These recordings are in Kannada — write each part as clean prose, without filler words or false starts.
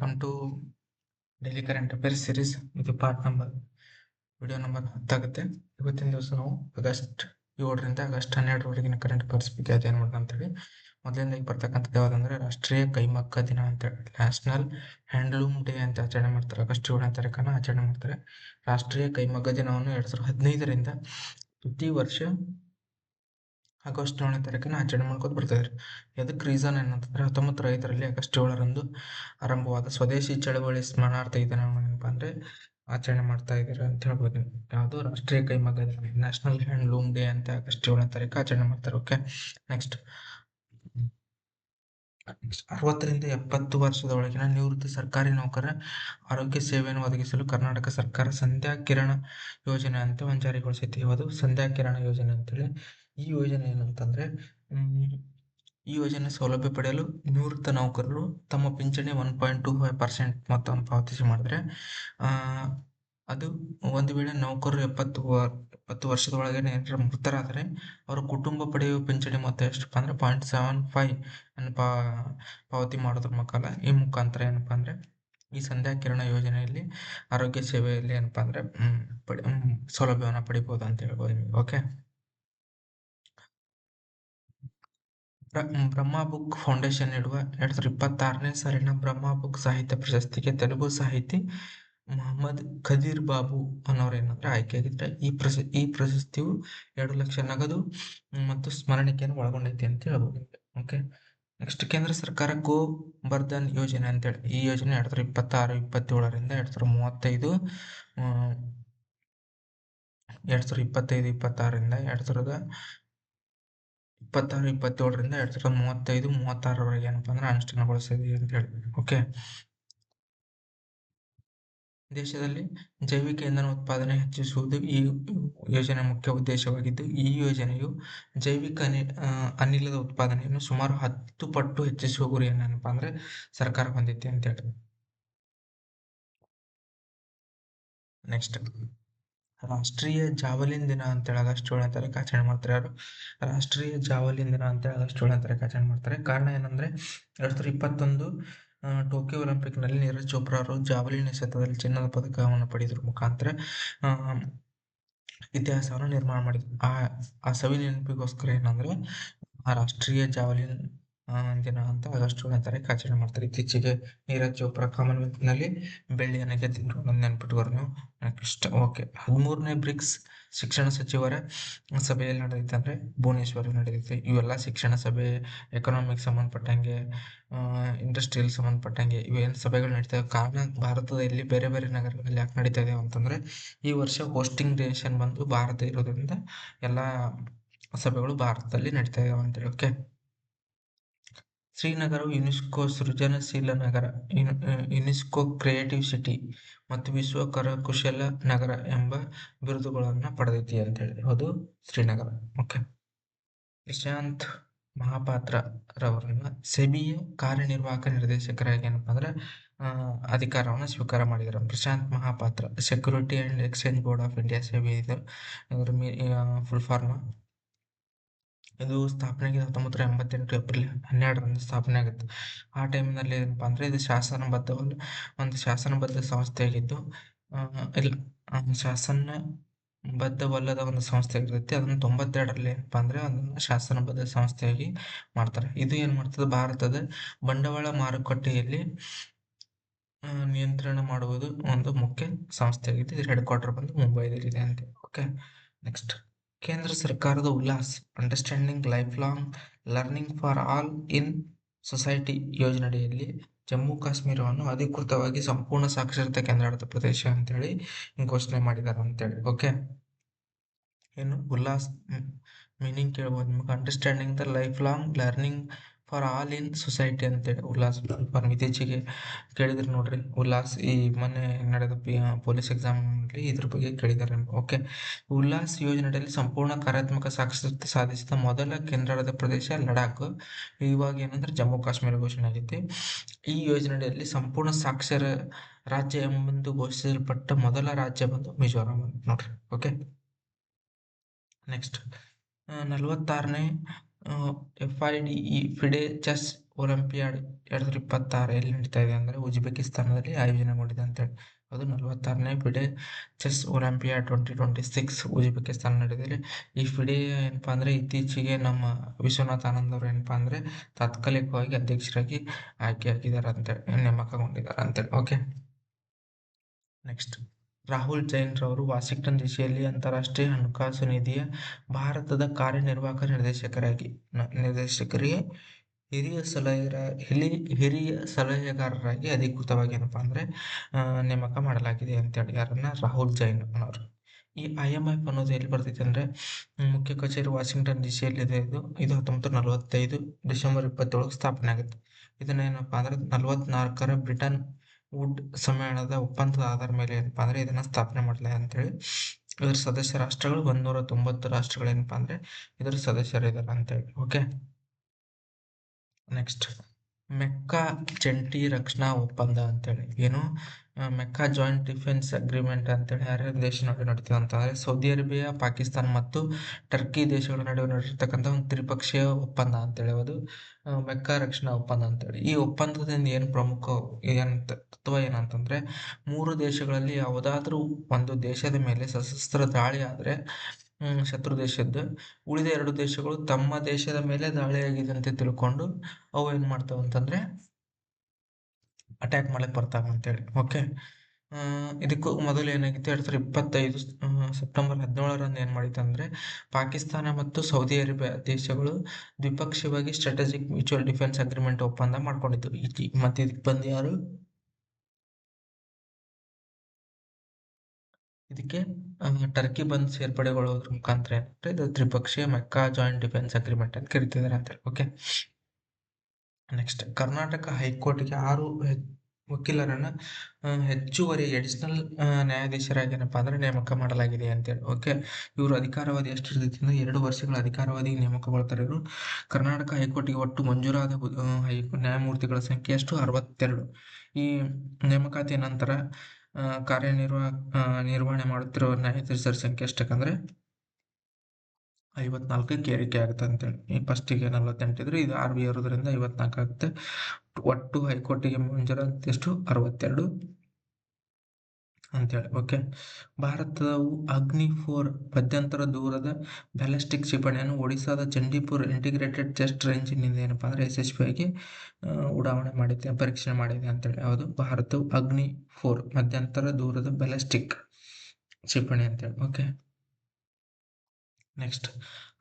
Welcome to daily current affairs series. ಇದು ವಿಡಿಯೋ ನಂಬರ್ 10 ಆಗುತ್ತೆ. ಇವತ್ತಿನ ದಿವಸ ನಾವು ಆಗಸ್ಟ್ 7ರಿಂದ ಆಗಸ್ಟ್ 12ರವರೆಗಿನ ಕರೆಂಟ್ ಅಫೇರ್ಸ್ ಬಗ್ಗೆ ಅಧ್ಯಯನ ಮಾಡೋಣ ಅಂತೇಳಿ. ಮೊದಲನೇದಾಗಿ ಬರ್ತಕ್ಕಂಥದ್ದು ಯಾವುದಂದ್ರೆ ರಾಷ್ಟ್ರೀಯ ಕೈಮಗ್ಗ ದಿನ ಅಂತೇಳಿ, ನ್ಯಾಷನಲ್ ಹ್ಯಾಂಡ್ಲೂಮ್ ಡೇ ಅಂತ ಆಚರಣೆ ಮಾಡ್ತಾರೆ. ಆಗಸ್ಟ್ 7ನೇ ತಾರೀಕನ್ನು ಆಚರಣೆ ಮಾಡ್ತಾರೆ. ರಾಷ್ಟ್ರೀಯ ಕೈಮಗ್ಗ ದಿನವನ್ನು 2015ರಿಂದ ಪ್ರತಿ ವರ್ಷ ಆಗಸ್ಟ್ 7ನೇ ತಾರೀಕನ್ನು ಆಚರಣೆ ಮಾಡ್ಕೊಂಡು ಬರ್ತಿದ್ದಾರೆ. ಅದಕ್ಕೆ ರೀಸನ್ ಏನಂತಂದ್ರೆ 1905ರಲ್ಲಿ ಆಗಸ್ಟ್ 7ರಂದು ಆರಂಭವಾದ ಸ್ವದೇಶಿ ಚಳವಳಿ ಸ್ಮರಣಾರ್ಥ ಇದನ್ನ ಏನಪ್ಪಾ ಅಂದ್ರೆ ಆಚರಣೆ ಮಾಡ್ತಾ ಇದ್ದಾರೆ ಅಂತ ಹೇಳ್ಬೋದು. ಯಾವುದು ರಾಷ್ಟ್ರೀಯ ಕೈಮಗ್ಗ ದಿನ, ನ್ಯಾಷನಲ್ ಹ್ಯಾಂಡ್ಲೂಮ್ ಡೇ ಅಂತ ಆಗಸ್ಟ್ 7ನೇ ತಾರೀಕು ಆಚರಣೆ ಮಾಡ್ತಾರೆ. ಓಕೆ, ನೆಕ್ಸ್ಟ್ 60ರಿಂದ 70 ವರ್ಷದ ಒಳಗಿನ ನಿವೃತ್ತ ಸರ್ಕಾರಿ ನೌಕರರ ಆರೋಗ್ಯ ಸೇವೆಯನ್ನು ಒದಗಿಸಲು ಕರ್ನಾಟಕ ಸರ್ಕಾರ ಸಂಧ್ಯಾ ಕಿರಣ ಯೋಜನೆ ಅಂತ ಒಂದು ಜಾರಿಗೊಳಿಸೈತಿ. ಅದು ಸಂಧ್ಯಾ ಕಿರಣ ಯೋಜನೆ ಅಂತೇಳಿ. ಈ ಯೋಜನೆ ಏನಂತಂದ್ರೆ ಈ ಯೋಜನೆ ಸೌಲಭ್ಯ ಪಡೆಯಲು ನಿವೃತ್ತ ನೌಕರರು ತಮ್ಮ ಪಿಂಚಣಿ 1.25% ಮೊತ್ತವನ್ನು ಪಾವತಿಸಿ ಮಾಡಿದ್ರೆ ಅದು ಒಂದು ವೇಳೆ ನೌಕರರು 70 ವರ್ಷದ ಒಳಗೆ ಮೃತರಾದರೆ ಅವರ ಕುಟುಂಬ ಪಡೆಯುವ ಪಿಂಚಣಿ ಮೊತ್ತ ಎಷ್ಟಪ್ಪ ಅಂದ್ರೆ 0.75 ಅನ್ನು ಪಾವತಿ ಮಾಡೋದ್ರ ಮುಖಾಂತರ ಏನಪ್ಪಾ ಅಂದ್ರೆ ಈ ಸಂಧ್ಯಾ ಕಿರಣ ಯೋಜನೆಯಲ್ಲಿ ಆರೋಗ್ಯ ಸೇವೆಯಲ್ಲಿ ಏನಪ್ಪಾ ಅಂದ್ರೆ ಸೌಲಭ್ಯವನ್ನು ಪಡಿಬಹುದು ಅಂತ ಹೇಳ್ಬೋದು. ಓಕೆ, ಬ್ರಹ್ಮ ಬುಕ್ ಫೌಂಡೇಶನ್ ನೀಡುವ 2026ನೇ ಸಾಲಿನ ಬ್ರಹ್ಮ ಬುಕ್ ಸಾಹಿತ್ಯ ಪ್ರಶಸ್ತಿಗೆ ತೆಲುಗು ಸಾಹಿತಿ ಮೊಹಮ್ಮದ್ ಖದೀರ್ ಬಾಬು ಅನ್ನೋರೇನಾದ್ರೆ ಆಯ್ಕೆಯಾಗಿದ್ರೆ ಈ ಪ್ರಶಸ್ತಿಯು 2 ಲಕ್ಷ ನಗದು ಮತ್ತು ಸ್ಮರಣಿಕೆಯನ್ನು ಒಳಗೊಂಡೈತಿ ಅಂತ ಹೇಳ್ಬೋದು. ಓಕೆ, ನೆಕ್ಸ್ಟ್ ಕೇಂದ್ರ ಸರ್ಕಾರ ಗೋ ಬರ್ಧನ್ ಯೋಜನೆ ಅಂತೇಳಿ. ಈ ಯೋಜನೆ 2026-27ರಿಂದ 2025-26ರಿಂದ 2035-36ರವರೆಗೆ ಏನಪ್ಪಾ ಅಂದ್ರೆ ಅನುಷ್ಠಾನಗೊಳಿಸಿದೆ ಅಂತ ಹೇಳಿ. ಓಕೆ, ದೇಶದಲ್ಲಿ ಜೈವಿಕ ಇಂಧನ ಉತ್ಪಾದನೆ ಹೆಚ್ಚಿಸುವುದು ಈ ಯೋಜನೆ ಮುಖ್ಯ ಉದ್ದೇಶವಾಗಿದ್ದು, ಈ ಯೋಜನೆಯು ಜೈವಿಕ ಅನಿಲದ ಉತ್ಪಾದನೆಯನ್ನು ಸುಮಾರು 10 ಪಟ್ಟು ಹೆಚ್ಚಿಸುವ ಗುರಿಯನ್ನು ಏನಪ್ಪಾ ಅಂದ್ರೆ ಸರ್ಕಾರ ಹೊಂದಿದೆ ಅಂತ ಹೇಳಿ. ನೆಕ್ಸ್ಟ್ ರಾಷ್ಟ್ರೀಯ ಜಾವಲಿನ್ ದಿನ ಅಂತೇಳಿ ಆಗಸ್ಟ್ 7ನೇ ತಾರೀಕು ಆಚರಣೆ ಮಾಡ್ತಾರೆ. ಯಾರು ರಾಷ್ಟ್ರೀಯ ಜಾವಲಿನ್ ದಿನ ಅಂತೇಳಿ ಆಗಸ್ಟ್ 7ನೇ ತಾರೀಕು ಆಚರಣೆ ಮಾಡ್ತಾರೆ. ಕಾರಣ ಏನಂದ್ರೆ 2021 ಟೋಕಿಯೋ ಒಲಿಂಪಿಕ್ ನಲ್ಲಿ ನೀರಜ್ ಚೋಪ್ರಾ ಅವರು ಜಾವಲಿನ್ ಎಸೆತದಲ್ಲಿ ಚಿನ್ನದ ಪದಕವನ್ನು ಪಡೆಯುವ ಮುಖಾಂತರ ಇತಿಹಾಸವನ್ನು ನಿರ್ಮಾಣ ಮಾಡಿದ್ರು. ಆ ಸವಿ ನೆನಪಿಗೋಸ್ಕರ ಏನಂದ್ರೆ ಆ ರಾಷ್ಟ್ರೀಯ ಜಾವಲಿನ್ ದಿನ ಅಂತ ಆಗಸ್ಟ್ 7ನೇ ತಾರೀಕು ಆಚರಣೆ ಮಾಡ್ತಾರೆ. ಇತ್ತೀಚೆಗೆ ನೀರಜ್ ಚೋಪ್ರಾ ಕಾಮನ್ವೆಲ್ತ್ ನಲ್ಲಿ ಬೆಳ್ಳಿಯನ್ನು ಗೆದ್ದಿದ್ರು, ನೆನ್ಪಿಟ್ಕೋರು ನೀವು. ನೆಕ್ಸ್ಟ್ ಓಕೆ, 13ನೇ ಬ್ರಿಕ್ಸ್ ಶಿಕ್ಷಣ ಸಚಿವರ ಸಭೆಯಲ್ಲಿ ನಡೆದೈತೆ ಅಂದ್ರೆ ಭುವನೇಶ್ವರ ನಡೆದೈತೆ. ಇವೆಲ್ಲ ಶಿಕ್ಷಣ ಸಭೆ, ಎಕನಾಮಿಕ್ ಸಂಬಂಧಪಟ್ಟಂಗೆ, ಇಂಡಸ್ಟ್ರಿಯಲ್ ಸಂಬಂಧಪಟ್ಟಂಗೆ ಇವೇನು ಸಭೆಗಳು ನಡೀತವೆ. ಕಾರಣ ಭಾರತದಲ್ಲಿ ಬೇರೆ ಬೇರೆ ನಗರಗಳಲ್ಲಿ ಯಾಕೆ ನಡೀತಾ ಇದೆ ಅಂತಂದ್ರೆ ಈ ವರ್ಷ ಹೋಸ್ಟಿಂಗ್ ನೇಷನ್ ಬಂದು ಭಾರತ ಇರೋದ್ರಿಂದ ಎಲ್ಲ ಸಭೆಗಳು ಭಾರತದಲ್ಲಿ ನಡೀತಾ ಇದಾವೆ ಅಂತೇಳಿ. ಓಕೆ, ಶ್ರೀನಗರವು ಯುನೆಸ್ಕೋ ಸೃಜನಶೀಲ ನಗರ, ಯುನೆಸ್ಕೋ ಕ್ರಿಯೇಟಿವ್ ಸಿಟಿ ಮತ್ತು ವಿಶ್ವ ಕರಕುಶಲ ನಗರ ಎಂಬ ಬಿರುದುಗಳನ್ನು ಪಡೆದೈತಿ ಅಂತ ಹೇಳಿ. ಅದು ಶ್ರೀನಗರ. ಓಕೆ, ಪ್ರಶಾಂತ್ ಮಹಾಪಾತ್ರ ರವರನ್ನ ಸೆಬಿಯ ಕಾರ್ಯನಿರ್ವಾಹಕ ನಿರ್ದೇಶಕರಾಗಿ ಏನಪ್ಪಾ ಅಂದ್ರೆ ಅಧಿಕಾರವನ್ನು ಸ್ವೀಕಾರ ಮಾಡಿದರು. Prashant Mahapatra security and exchange board of India SEBI ಇದು ಫುಲ್ ಫಾರ್ಮ್. ಇದು ಸ್ಥಾಪನೆಗೆ 1988 ಏಪ್ರಿಲ್ 12ರಂದು ಸ್ಥಾಪನೆ ಆಗುತ್ತೆ. ಆ ಟೈಮ್ನಲ್ಲಿ ಏನಪ್ಪಾ ಅಂದ್ರೆ ಇದು ಒಂದು ಶಾಸನಬದ್ಧ ಸಂಸ್ಥೆಯಾಗಿದ್ದು, ಶಾಸನಬದ್ಧವಲ್ಲದ ಒಂದು ಸಂಸ್ಥೆ ಆಗಿರುತ್ತೆ. ಅದನ್ನು 92ರಲ್ಲಿ ಏನಪ್ಪಾ ಅಂದ್ರೆ ಅದನ್ನ ಶಾಸನಬದ್ಧ ಸಂಸ್ಥೆಯಾಗಿ ಮಾಡ್ತಾರೆ. ಇದು ಏನ್ ಮಾಡ್ತದೆ, ಭಾರತದ ಬಂಡವಾಳ ಮಾರುಕಟ್ಟೆಯಲ್ಲಿ ನಿಯಂತ್ರಣ ಮಾಡುವುದು ಒಂದು ಮುಖ್ಯ ಸಂಸ್ಥೆಯಾಗಿದೆ. ಇದರ ಹೆಡ್ ಕ್ವಾರ್ಟರ್ ಬಂದು ಮುಂಬೈದಲ್ಲಿದೆ ಅಂತ. ಓಕೆ, ನೆಕ್ಸ್ಟ್ ಕೇಂದ್ರ ಸರ್ಕಾರದ Ullas understanding life long learning for all in society ಯೋಜನೆಯಡಿಯಲ್ಲಿ ಜಮ್ಮು ಕಾಶ್ಮೀರವನ್ನು ಅಧಿಕೃತವಾಗಿ ಸಂಪೂರ್ಣ ಸಾಕ್ಷರತಾ ಕೇಂದ್ರಾಡಳಿತ ಪ್ರದೇಶ ಅಂತೇಳಿ ಘೋಷಣೆ ಮಾಡಿದ್ದಾರೆ ಅಂತೇಳಿ. ಓಕೆ, ಏನು ಉಲ್ಲಾಸ್ ಮೀನಿಂಗ್ ಕೇಳ್ಬೋದು ನಿಮಗೆ. Understanding the life long learning for all in society ಅಂತೇಳಿ ಉಲ್ಲಾಸ್ ಫಾರ್ಮ್ ಇತ್ತೀಚೆಗೆ ಕೇಳಿದ್ರು ನೋಡ್ರಿ. ಉಲ್ಲಾಸ್ ಈ ಮೊನ್ನೆ ನಡೆದ ಪೊಲೀಸ್ ಎಕ್ಸಾಮ್ ನಲ್ಲಿ ಇದ್ರ ಬಗ್ಗೆ ಕೇಳಿದ್ದಾರೆ. ಓಕೆ, ಉಲ್ಲಾಸ್ ಯೋಜನೆಯಲ್ಲಿ ಸಂಪೂರ್ಣ ಕಾರ್ಯಾತ್ಮಕ ಸಾಕ್ಷರತೆ ಸಾಧಿಸಿದ ಮೊದಲ ಕೇಂದ್ರಾಡಳಿತ ಪ್ರದೇಶ ಲಡಾಖ್. ಇವಾಗ ಏನಂದ್ರೆ ಜಮ್ಮು ಕಾಶ್ಮೀರ ಘೋಷಣೆ ಆಗೈತಿ. ಈ ಯೋಜನೆಯಲ್ಲಿ ಸಂಪೂರ್ಣ ಸಾಕ್ಷರ ರಾಜ್ಯ ಎಂಬಂದು ಘೋಷಿಸಲ್ಪಟ್ಟ ಮೊದಲ ರಾಜ್ಯ ಬಂದು ಮಿಜೋರಾಂ ನೋಡ್ರಿ. ಓಕೆ, ನೆಕ್ಸ್ಟ್ 46ನೇ FIDE ಫಿಡೆ ಚೆಸ್ ಒಲಿಂಪಿಯಾಡ್ 2026 ಎಲ್ಲಿ ನಡೀತಾ ಇದೆ ಅಂದರೆ ಉಜ್ಬೇಕಿಸ್ತಾನದಲ್ಲಿ ಆಯೋಜನೆಗೊಂಡಿದೆ ಅಂತೇಳಿ. ಅದು 46ನೇ ಫಿಡೆ ಚೆಸ್ ಒಲಿಂಪಿಯಾಡ್ 2026 ಉಜ್ಬೇಕಿಸ್ತಾನ ನಡೆದಿದೆ. ಈ ಫಿಡೆ ಏನಪ್ಪಾ ಅಂದರೆ ಇತ್ತೀಚೆಗೆ ನಮ್ಮ ವಿಶ್ವನಾಥ್ ಆನಂದ್ ಅವರು ಏನಪ್ಪಾ ಅಂದರೆ ತಾತ್ಕಾಲಿಕವಾಗಿ ಅಧ್ಯಕ್ಷರಾಗಿ ಆಯ್ಕೆಯಾಗಿದ್ದಾರೆ ಅಂತೇಳಿ, ನೇಮಕಗೊಂಡಿದ್ದಾರೆ ಅಂತೇಳಿ. ಓಕೆ, ನೆಕ್ಸ್ಟ್ ರಾಹುಲ್ ಜೈನ್ ರವರು ವಾಷಿಂಗ್ಟನ್ ಡಿಸಿಯಲ್ಲಿ ಅಂತಾರಾಷ್ಟ್ರೀಯ ಹಣಕಾಸು ನಿಧಿಯ ಭಾರತದ ಕಾರ್ಯನಿರ್ವಾಹಕ ನಿರ್ದೇಶಕರಿಗೆ ಹಿರಿಯ ಸಲಹೆಗಾರರಾಗಿ ಅಧಿಕೃತವಾಗಿ ಏನಪ್ಪಾ ಅಂದರೆ ನೇಮಕ ಮಾಡಲಾಗಿದೆ ಅಂತೇಳಿ. ಯಾರನ್ನ? ರಾಹುಲ್ ಜೈನ್ ಅನ್ನೋರು. ಈ IMF ಅನ್ನೋದು ಎಲ್ಲಿ ಬರ್ತೈತೆ ಅಂದರೆ ಮುಖ್ಯ ಕಚೇರಿ ವಾಷಿಂಗ್ಟನ್ ಡಿಸಿಯಲ್ಲಿದೆ. ಇದು 1945 ಡಿಸೆಂಬರ್ 27 ಸ್ಥಾಪನೆ ಆಗುತ್ತೆ. ಇದನ್ನೇನಪ್ಪಾ ಅಂದ್ರೆ 44ರ ಬ್ರಿಟನ್ ವುಡ್ ಸಮ್ಮೇಳನದ ಒಪ್ಪಂದದ ಆಧಾರದ ಮೇಲೆ ಏನಪ್ಪಾ ಅಂದ್ರೆ ಇದನ್ನ ಸ್ಥಾಪನೆ ಮಾಡಲಾಗಿದೆ ಅಂತೇಳಿ. ಇದರ ಸದಸ್ಯ ರಾಷ್ಟ್ರಗಳು 190 ರಾಷ್ಟ್ರಗಳು ಏನಪ್ಪಾ ಅಂದ್ರೆ ಇದರ ಸದಸ್ಯರಿದ್ದಾರೆ ಅಂತೇಳಿ. ಓಕೆ, ನೆಕ್ಸ್ಟ್ ಮೆಕ್ಕಾ ಜಂಟಿ ರಕ್ಷಣಾ ಒಪ್ಪಂದ ಅಂತೇಳಿ. ಏನು? ಮೆಕ್ಕಾ ಜಾಯಿಂಟ್ ಡಿಫೆನ್ಸ್ ಅಗ್ರಿಮೆಂಟ್ ಅಂತೇಳಿ ಯಾರ್ಯಾರ ದೇಶ ನಡುವೆ ನಡೀತದೆ ಅಂತಂದ್ರೆ ಸೌದಿ ಅರೇಬಿಯಾ, ಪಾಕಿಸ್ತಾನ ಮತ್ತು ಟರ್ಕಿ ದೇಶಗಳ ನಡುವೆ ನಡೆದಿರ್ತಕ್ಕಂಥ ಒಂದು ತ್ರಿಪಕ್ಷೀಯ ಒಪ್ಪಂದ ಅಂತೇಳಿ ಅದು ಮೆಕ್ಕಾ ರಕ್ಷಣಾ ಒಪ್ಪಂದ ಅಂತೇಳಿ. ಈ ಒಪ್ಪಂದದಿಂದ ಏನು ಪ್ರಮುಖ ತತ್ವ ಏನಂತಂದ್ರೆ 3 ದೇಶಗಳಲ್ಲಿ ಯಾವುದಾದ್ರೂ ಒಂದು ದೇಶದ ಮೇಲೆ ಸಶಸ್ತ್ರ ದಾಳಿ ಆದ್ರೆ ಶತ್ರು ದೇಶದ್ದು ಉಳಿದ 2 ದೇಶಗಳು ತಮ್ಮ ದೇಶದ ಮೇಲೆ ದಾಳಿಯಾಗಿದೆ ಅಂತ ತಿಳ್ಕೊಂಡು ಅವು ಏನ್ ಮಾಡ್ತಾವ ಅಂತಂದ್ರೆ ಅಟ್ಯಾಕ್ ಮಾಡಕ್ ಬರ್ತಾವ ಅಂತೇಳಿ. ಓಕೆ, ಇದಕ್ಕೂ ಮೊದಲು ಏನಾಗಿತ್ತು 2025 ಸೆಪ್ಟೆಂಬರ್ 17ರಂದು ಏನ್ ಮಾಡಿತ್ತು ಅಂದ್ರೆ ಪಾಕಿಸ್ತಾನ ಮತ್ತು ಸೌದಿ ಅರೇಬಿಯಾ ದೇಶಗಳು ದ್ವಿಪಕ್ಷೀಯವಾಗಿ ಸ್ಟ್ರಾಟಜಿಕ್ ಮ್ಯೂಚುವಲ್ ಡಿಫೆನ್ಸ್ ಅಗ್ರಿಮೆಂಟ್ ಒಪ್ಪಂದ ಮಾಡ್ಕೊಂಡಿದ್ದು. ಮತ್ತೆ ಇದಕ್ಕೆ ಬಂದು ಯಾರು? ಇದಕ್ಕೆ ಟರ್ಕಿ ಬಂದು ಸೇರ್ಪಡೆಗೊಳ್ಳುವುದ್ರ ಮುಖಾಂತರ ಏನಂದ್ರೆ ಇದು ತ್ರಿಪಕ್ಷೀಯ ಮೆಕ್ಕಾ ಜಾಯಿಂಟ್ ಡಿಫೆನ್ಸ್ ಅಗ್ರಿಮೆಂಟ್ ಅಂತ ಕರಿತಿದ್ದಾರೆ ಅಂತ. ಓಕೆ, ನೆಕ್ಸ್ಟ್ ಕರ್ನಾಟಕ ಹೈಕೋರ್ಟ್ಗೆ 6 ವಕೀಲರನ್ನ ಹೆಚ್ಚುವರಿ ಅಡಿಷನಲ್ ನ್ಯಾಯಾಧೀಶರಾಗಿ ಏನಪ್ಪಾ ಅಂದ್ರೆ ನೇಮಕ ಮಾಡಲಾಗಿದೆ ಅಂತೇಳಿ. ಓಕೆ, ಇವರು ಅಧಿಕಾರಾವಧಿ ಎಷ್ಟಿರ್ತೈತಿ ಅಂದ್ರೆ 2 ವರ್ಷಗಳ ಅಧಿಕಾರಾವಧಿಗೆ ನೇಮಕಗೊಳ್ತಾರೆ ಇವರು. ಕರ್ನಾಟಕ ಹೈಕೋರ್ಟ್ಗೆ ಒಟ್ಟು ಮಂಜೂರಾದ ನ್ಯಾಯಮೂರ್ತಿಗಳ ಸಂಖ್ಯೆ ಎಷ್ಟು? 62. ಈ ನೇಮಕಾತಿಯ ನಂತರ ನಿರ್ವಹಣೆ ಮಾಡುತ್ತಿರುವ ನ್ಯಾಯಾಧೀಶರ ಸಂಖ್ಯೆ ಎಷ್ಟಕ್ಕಂದ್ರೆ 54ಕ್ಕೆ ಏರಿಕೆ ಆಗುತ್ತೆ ಅಂತೇಳಿ. ಈ ಫಸ್ಟಿಗೆ 48 ಇದ್ರೆ ಇದು RB ಇರೋದ್ರಿಂದ 54 ಆಗುತ್ತೆ. ಒಟ್ಟು ಹೈಕೋರ್ಟಿಗೆ ಮಂಜೂರಾತಿ ಎಷ್ಟು? 62 ಅಂತೇಳಿ. ಓಕೆ, ಭಾರತವು ಅಗ್ನಿ-4 ಮಧ್ಯಂತರ ದೂರದ ಬ್ಯಾಲಿಸ್ಟಿಕ್ ಕ್ಷಿಪಣಿಯನ್ನು ಒಡಿಶಾದ ಚಂಡೀಪುರ ಇಂಟಿಗ್ರೇಟೆಡ್ ಟೆಸ್ಟ್ ರೇಂಜ್ ನಿಂದ ಏನಪ್ಪಾ ಅಂದ್ರೆ ಯಶಸ್ವಿಯಾಗಿ ಉಡಾವಣೆ ಮಾಡಿದೆ, ಪರೀಕ್ಷೆ ಮಾಡಿದೆ ಅಂತೇಳಿ. ಯಾವುದು? ಭಾರತವು ಅಗ್ನಿ-4 ಮಧ್ಯಂತರ ದೂರದ ಬ್ಯಾಲಿಸ್ಟಿಕ್ ಕ್ಷಿಪಣಿ ಅಂತೇಳಿ. ಓಕೆ, ನೆಕ್ಸ್ಟ್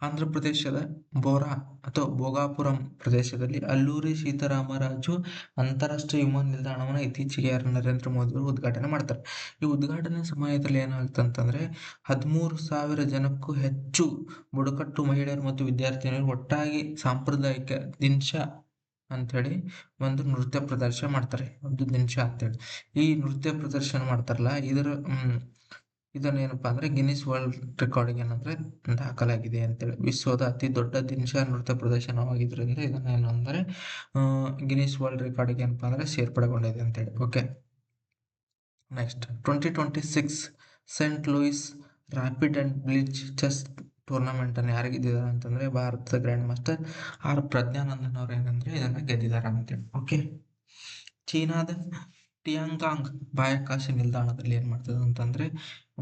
ಆಂಧ್ರ ಪ್ರದೇಶದ ಬೋರಾ ಅಥವಾ ಭೋಗಾಪುರಂ ಪ್ರದೇಶದಲ್ಲಿ ಅಲ್ಲೂರಿ ಸೀತಾರಾಮರಾಜು ಅಂತಾರಾಷ್ಟ್ರೀಯ ವಿಮಾನ ನಿಲ್ದಾಣವನ್ನು ಇತ್ತೀಚೆಗೆ ನರೇಂದ್ರ ಮೋದಿ ಅವರು ಉದ್ಘಾಟನೆ ಮಾಡ್ತಾರೆ. ಈ ಉದ್ಘಾಟನೆ ಸಮಯದಲ್ಲಿ ಏನಾಗುತ್ತಂತಂದ್ರೆ 13,000 ಜನಕ್ಕೂ ಹೆಚ್ಚು ಬುಡಕಟ್ಟು ಮಹಿಳೆಯರು ಮತ್ತು ವಿದ್ಯಾರ್ಥಿನಿಯರು ಒಟ್ಟಾಗಿ ಸಾಂಪ್ರದಾಯಿಕ ದಿನ್ಶಾ ಅಂತೇಳಿ ಒಂದು ನೃತ್ಯ ಪ್ರದರ್ಶನ ಮಾಡ್ತಾರೆ. ಒಂದು ದಿನ್ಶಾ ಅಂತೇಳಿ ಈ ನೃತ್ಯ ಪ್ರದರ್ಶನ ಮಾಡ್ತಾರಲ್ಲ ಇದನ್ನೇನಪ್ಪಾ ಅಂದ್ರೆ ಗಿನ್ನಿಸ್ ವರ್ಲ್ಡ್ ರೆಕಾರ್ಡಿಗೆ ಏನಂದ್ರೆ ದಾಖಲಾಗಿದೆ ಅಂತೇಳಿ. ವಿಶ್ವದ ಅತಿ ದೊಡ್ಡ ದಿನಶಾ ನೃತ್ಯ ಪ್ರದರ್ಶನವಾಗಿದ್ದರಿಂದ ಇದನ್ನ ಏನು ಅಂದ್ರೆ ಗಿನ್ನಿಸ್ ವರ್ಲ್ಡ್ ರೆಕಾರ್ಡಿಗೆ ಏನಪ್ಪಾ ಅಂದ್ರೆ ಸೇರ್ಪಡೆಗೊಂಡಿದೆ ಅಂತೇಳಿ. Okay, next 2026 Saint Louis rapid and blitz chess tournament ಅನ್ನು ಯಾರು ಗೆದ್ದಿದ್ದಾರೆ ಅಂತಂದ್ರೆ ಭಾರತದ ಗ್ರ್ಯಾಂಡ್ ಮಾಸ್ಟರ್ ಪ್ರಜ್ಞಾನಂದನ್ ಅವರು ಏನಂದ್ರೆ ಇದನ್ನ ಗೆದ್ದಿದ್ದಾರೆ ಅಂತೇಳಿ. ಓಕೆ, ಚೀನಾದ ಟಿಯಾಂಗಾಂಗ್ ಬಾಹ್ಯಾಕಾಶ ನಿಲ್ದಾಣದಲ್ಲಿ ಏನ್ ಮಾಡ್ತದೆ ಅಂತಂದ್ರೆ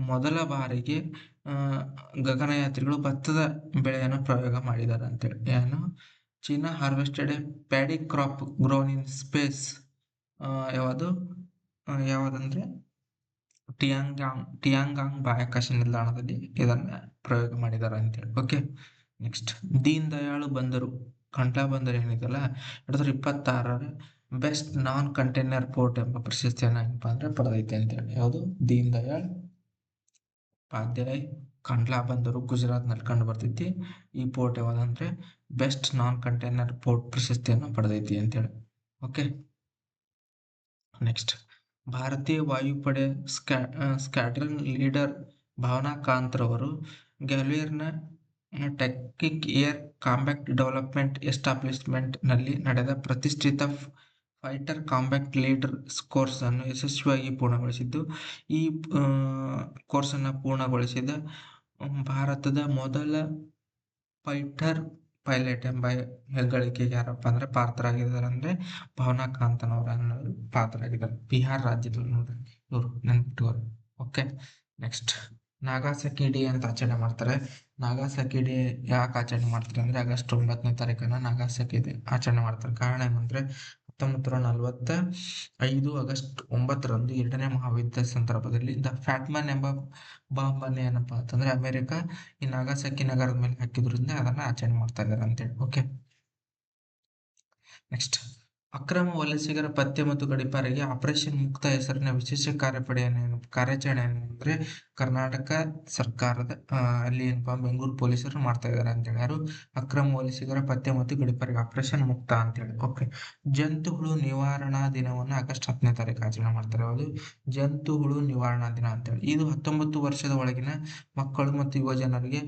ಮೊದಲ ಬಾರಿಗೆ ಗಗನಯಾತ್ರಿಗಳು ಭತ್ತದ ಬೆಳೆಯನ್ನು ಪ್ರಯೋಗ ಮಾಡಿದ್ದಾರೆ ಅಂತೇಳಿ. ಏನು? China harvested a paddy crop grown in space. ಯಾವ್ದಂದ್ರೆ ಟಿಯಾಂಗಾಂಗ್ ಬಾಹ್ಯಾಕಾಶ ನಿಲ್ದಾಣದಲ್ಲಿ ಇದನ್ನ ಪ್ರಯೋಗ ಮಾಡಿದ್ದಾರೆ ಅಂತೇಳಿ. ಓಕೆ, ನೆಕ್ಸ್ಟ್ ದೀನ್ ದಯಾಳು ಬಂದರು ಕಂಡ್ಲಾ ಬಂದರು ಏನಿದೆಯಲ್ಲ 2026 ಬೆಸ್ಟ್ ನಾನ್ ಕಂಟೈನರ್ ಪೋರ್ಟ್ ಎಂಬ ಪ್ರಶಸ್ತಿಯನ್ನು ಏನಪ್ಪಾ ಅಂದ್ರೆ ಪಡೆದೈತೆ ಅಂತೇಳಿ. ಯಾವುದು? ದೀನ್ ದಯಾಳ್ ಉಪಾಧ್ಯಾಯ್ ಕಂಡ್ಲಾ ಬಂದರು ಗುಜರಾತ್ ನಲ್ಲಿ ಕಂಡು ಬರ್ತೈತಿ. ಈ ಪೋರ್ಟ್ ಯಾವ್ದಂದ್ರೆ ಬೆಸ್ಟ್ ನಾನ್ ಕಂಟೈನರ್ ಪೋರ್ಟ್ ಪ್ರಶಸ್ತಿಯನ್ನು ಪಡೆದೈತಿ ಅಂತೇಳಿ. ಓಕೆ, ನೆಕ್ಸ್ಟ್ ಭಾರತೀಯ ವಾಯುಪಡೆ ಸ್ಕ್ವಾಡ್ರನ್ ಲೀಡರ್ ಭಾವನಾ ಕಾಂತ್ ರವರು ಗ್ವಾಲಿಯರ್ನ technique air combat development establishment ನಲ್ಲಿ ನಡೆದ ಪ್ರತಿಷ್ಠಿತ ಫೈಟರ್ ಕಾಂಬ್ಯಾಟ್ ಲೀಡರ್ ಕೋರ್ಸ್ ಅನ್ನು ಯಶಸ್ವಿಯಾಗಿ ಪೂರ್ಣಗೊಳಿಸಿದ್ದು. ಈ ಕೋರ್ಸ್ ಅನ್ನು ಪೂರ್ಣಗೊಳಿಸಿದ ಭಾರತದ ಮೊದಲ ಫೈಟರ್ ಪೈಲಟ್ ಎಂಬ ಹೆಗ್ಗಳಿಕೆಗೆ ಯಾರಪ್ಪ ಅಂದ್ರೆ ಪಾತ್ರರಾಗಿದ್ದಾರೆ ಅಂದ್ರೆ ಭಾವನಾ ಕಾಂತನವರ ಅನ್ನೋರು ಪಾತ್ರರಾಗಿದ್ದಾರೆ. ಬಿಹಾರ್ ರಾಜ್ಯದವ್ರು ನೋಡ್ರಿ ಇವರು ನೆನ್ಪಿಟ್ಕೋರಿ. ಓಕೆ, ನೆಕ್ಸ್ಟ್ ನಾಗಾಸಕಿ ಡೇ ಅಂತ ಆಚರಣೆ ಮಾಡ್ತಾರೆ. ನಾಗಾಸಕಿ ಡೇ ಯಾಕೆ ಆಚರಣೆ ಮಾಡ್ತಾರೆ ಅಂದ್ರೆ August 9ನೇ ತಾರೀಕನ್ನ ನಾಗಾಸಕಿ ಡೇ ಆಚರಣೆ ಮಾಡ್ತಾರೆ. ಕಾರಣ ಏನಂದ್ರೆ 1945 August 9ರಂದು ಎರಡನೇ ಮಹಾಯುದ್ಧ ಸಂದರ್ಭದಲ್ಲಿ ದ ಫ್ಯಾಟ್ಮನ್ ಎಂಬ ಬಾಂಬ್ ಅನ್ನು ಏನಪ್ಪಾ ಅಂತಂದ್ರೆ ಅಮೆರಿಕ ಈ ನಾಗಾಸಕಿ ನಗರದ ಮೇಲೆ ಹಾಕಿದ್ರಿಂದ ಅದನ್ನ ಆಚರಣೆ ಮಾಡ್ತಾ ಇದ್ದಾರೆ ಅಂತೇಳಿ. ಓಕೆ, ನೆಕ್ಸ್ಟ್ ಅಕ್ರಮ ವಲಸಿಗರ ಪತ್ತೆ ಮತ್ತು ಗಡೀಪಾರಿಗೆ ಆಪರೇಷನ್ ಮುಕ್ತ ಹೆಸರಿನ ವಿಶೇಷ ಕಾರ್ಯಾಚರಣೆ ಅಂದ್ರೆ ಕರ್ನಾಟಕ ಸರ್ಕಾರದ ಅಲ್ಲಿ ಏನಪ್ಪಾ ಬೆಂಗಳೂರು ಪೊಲೀಸರು ಮಾಡ್ತಾ ಇದ್ದಾರೆ ಅಂತೇಳಿ. ಯಾರು? ಅಕ್ರಮ ವಲಸಿಗರ ಪತ್ತೆ ಮತ್ತು ಗಡೀಪಾರಿಗೆ ಆಪರೇಷನ್ ಮುಕ್ತ ಅಂತೇಳಿ. ಓಕೆ, ಜಂತು ಹುಳು ನಿವಾರಣಾ ದಿನವನ್ನು August 10ನೇ ತಾರೀಕು ಆಚರಣೆ ಮಾಡ್ತಾರೆ. ಅದು ಜಂತು ಹುಳು ನಿವಾರಣಾ ದಿನ ಅಂತೇಳಿ. ಇದು 19 ವರ್ಷದ ಒಳಗಿನ ಮಕ್ಕಳು ಮತ್ತು ಯುವ ಜನರಿಗೆ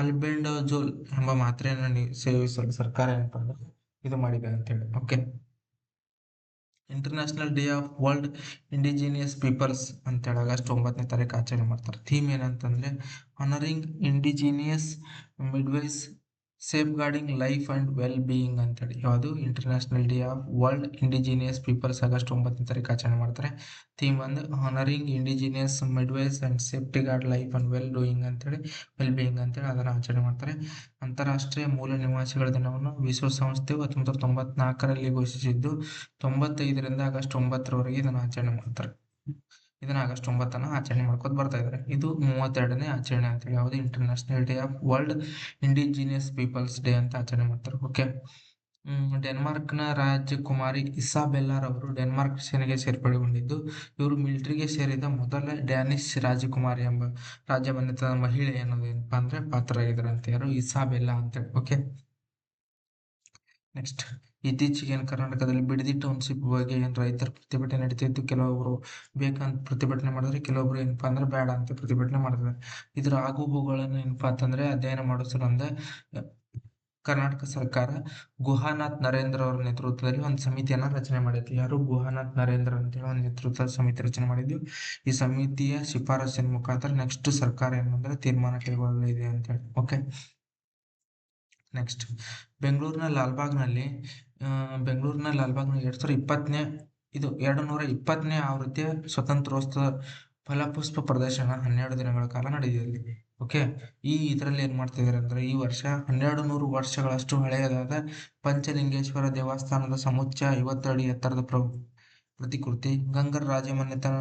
ಅಲ್ಬೆಂಡಜೋಲ್ ಎಂಬ ಮಾತ್ರೆಯನ್ನು ಸೇವಿಸಲು ಸರ್ಕಾರ ಏನಪ್ಪಾ ಅಂದ್ರೆ ಇದು ಮಾಡಿದೆ ಅಂತೇಳಿ. Okay, international day of world indigenous peoples ಅಂತೇಳಿ August 9ನೇ ತಾರೀಕು ಆಚರಣೆ ಮಾಡ್ತಾರೆ. ಥೀಮ್ ಏನಂತಂದ್ರೆ honouring indigenous midwives safeguarding life and wellbeing ಅಂತೇಳಿ. ಯಾವುದು? International day of world indigenous peoples August 9ನೇ ತಾರೀಕು ಆಚರಣೆ ಮಾಡ್ತಾರೆ. ಥೀಮ್ ಒಂದು honouring indigenous midwives and safety guard life and well doing ಅಂತೇಳಿ ವೆಲ್ ಬೀಯಿಂಗ್ ಅಂತೇಳಿ ಅದನ್ನು ಆಚರಣೆ ಮಾಡ್ತಾರೆ. ಅಂತಾರಾಷ್ಟ್ರೀಯ ಮೂಲ ನಿವಾಸಿಗಳ ದಿನವನ್ನು ವಿಶ್ವಸಂಸ್ಥೆಯು 1994ರಲ್ಲಿ ಘೋಷಿಸಿದ್ದು 95ರಿಂದ August 9ರವರೆಗೆ ಇದನ್ನು ಆಚರಣೆ ಮಾಡ್ತಾರೆ. ಇದನ್ನ August 9ನ್ನ ಆಚರಣೆ ಮಾಡ್ಕೊತ ಬರ್ತಾ ಇದ್ದಾರೆ. ಇದು 32ನೇ ಆಚರಣೆ ಅಂತೇಳಿ. ಯಾವುದು? International day of world indigenous peoples day ಅಂತ ಆಚರಣೆ ಮಾಡ್ತಾರೆ. ಓಕೆ, ಡೆನ್ಮಾರ್ಕ್ನ ರಾಜಕುಮಾರಿ ಇಸಾಬೆಲ್ಲಾ ರವರು ಡೆನ್ಮಾರ್ಕ್ ಸೇನೆಗೆ ಸೇರ್ಪಡೆಗೊಂಡಿದ್ದು ಇವರು ಮಿಲಿಟರಿಗೆ ಸೇರಿದ ಮೊದಲ ಡ್ಯಾನಿಶ್ ರಾಜಕುಮಾರಿ ಎಂಬ ರಾಜಮನೆತನದ ಮಹಿಳೆ ಏನಪ್ಪಾ ಅಂದ್ರೆ ಪಾತ್ರರಾಗಿದ್ದಾರೆ ಅಂತ. ಯಾರು? ಇಸಾಬೆಲ್ಲಾ ಅಂತೇಳಿ. ಓಕೆ, ನೆಕ್ಸ್ಟ್ ಇತ್ತೀಚೆಗೆ ಕರ್ನಾಟಕದಲ್ಲಿ ಬಿಡದಿ ಟೌನ್ಶಿಪ್ ಬಗ್ಗೆ ರೈತರ ಪ್ರತಿಭಟನೆ ನಡೀತಿದ್ದು ಕೆಲವೊಬ್ರು ಬೇಕಂತ ಪ್ರತಿಭಟನೆ ಮಾಡಿದ್ರೆ, ಕೆಲವೊಬ್ರು ಏನಪ್ಪಾ ಅಂದ್ರೆ ಬೇಡ ಅಂತ ಪ್ರತಿಭಟನೆ ಮಾಡಿದ್ದಾರೆ. ಇದ್ರ ಆಗುಹೋಗುಗಳನ್ನು ಏನಪ್ಪಾ ಅಂತಂದ್ರೆ ಅಧ್ಯಯನ ಮಾಡೋ ಸಂಬಂಧ ಕರ್ನಾಟಕ ಸರ್ಕಾರ ಗುಹಾನಾಥ್ ನರೇಂದ್ರ ಅವರ ನೇತೃತ್ವದಲ್ಲಿ ಒಂದು ಸಮಿತಿಯನ್ನ ರಚನೆ ಮಾಡಿತ್ತು. ಯಾರು? ಗುಹಾನಾಥ್ ನರೇಂದ್ರ ಅಂತೇಳಿ ಒಂದು ನೇತೃತ್ವದ ಸಮಿತಿ ರಚನೆ ಮಾಡಿದ್ದು. ಈ ಸಮಿತಿಯ ಶಿಫಾರಸಿನ ಮುಖಾಂತರ ನೆಕ್ಸ್ಟ್ ಸರ್ಕಾರ ಏನಂದ್ರೆ ತೀರ್ಮಾನ ಕೈಗೊಳ್ಳಲಿದೆ ಅಂತೇಳಿ. ಓಕೆ, ನೆಕ್ಸ್ಟ್ ಬೆಂಗಳೂರಿನ ಲಾಲ್ಬಾಗ್ನಲ್ಲಿ 220ನೇ ಆವೃತ್ತಿಯ ಸ್ವಾತಂತ್ರ್ಯೋತ್ಸವ ಫಲಪುಷ್ಪ ಪ್ರದರ್ಶನ 12 ದಿನಗಳ ಕಾಲ ನಡೆದಿದೆ. ಓಕೆ, ಇದರಲ್ಲಿ ಏನ್ ಮಾಡ್ತಾ ಇದಾರೆ ಅಂದ್ರೆ ಈ ವರ್ಷ 1200 ವರ್ಷಗಳಷ್ಟು ಹಳೆಯದಾದ ಪಂಚಲಿಂಗೇಶ್ವರ ದೇವಸ್ಥಾನದ ಸಮುಚ್ಚ 50 ಅಡಿ ಎತ್ತರದ ಪ್ರತಿಕೃತಿ, ಗಂಗರ ರಾಜಮನೆತನ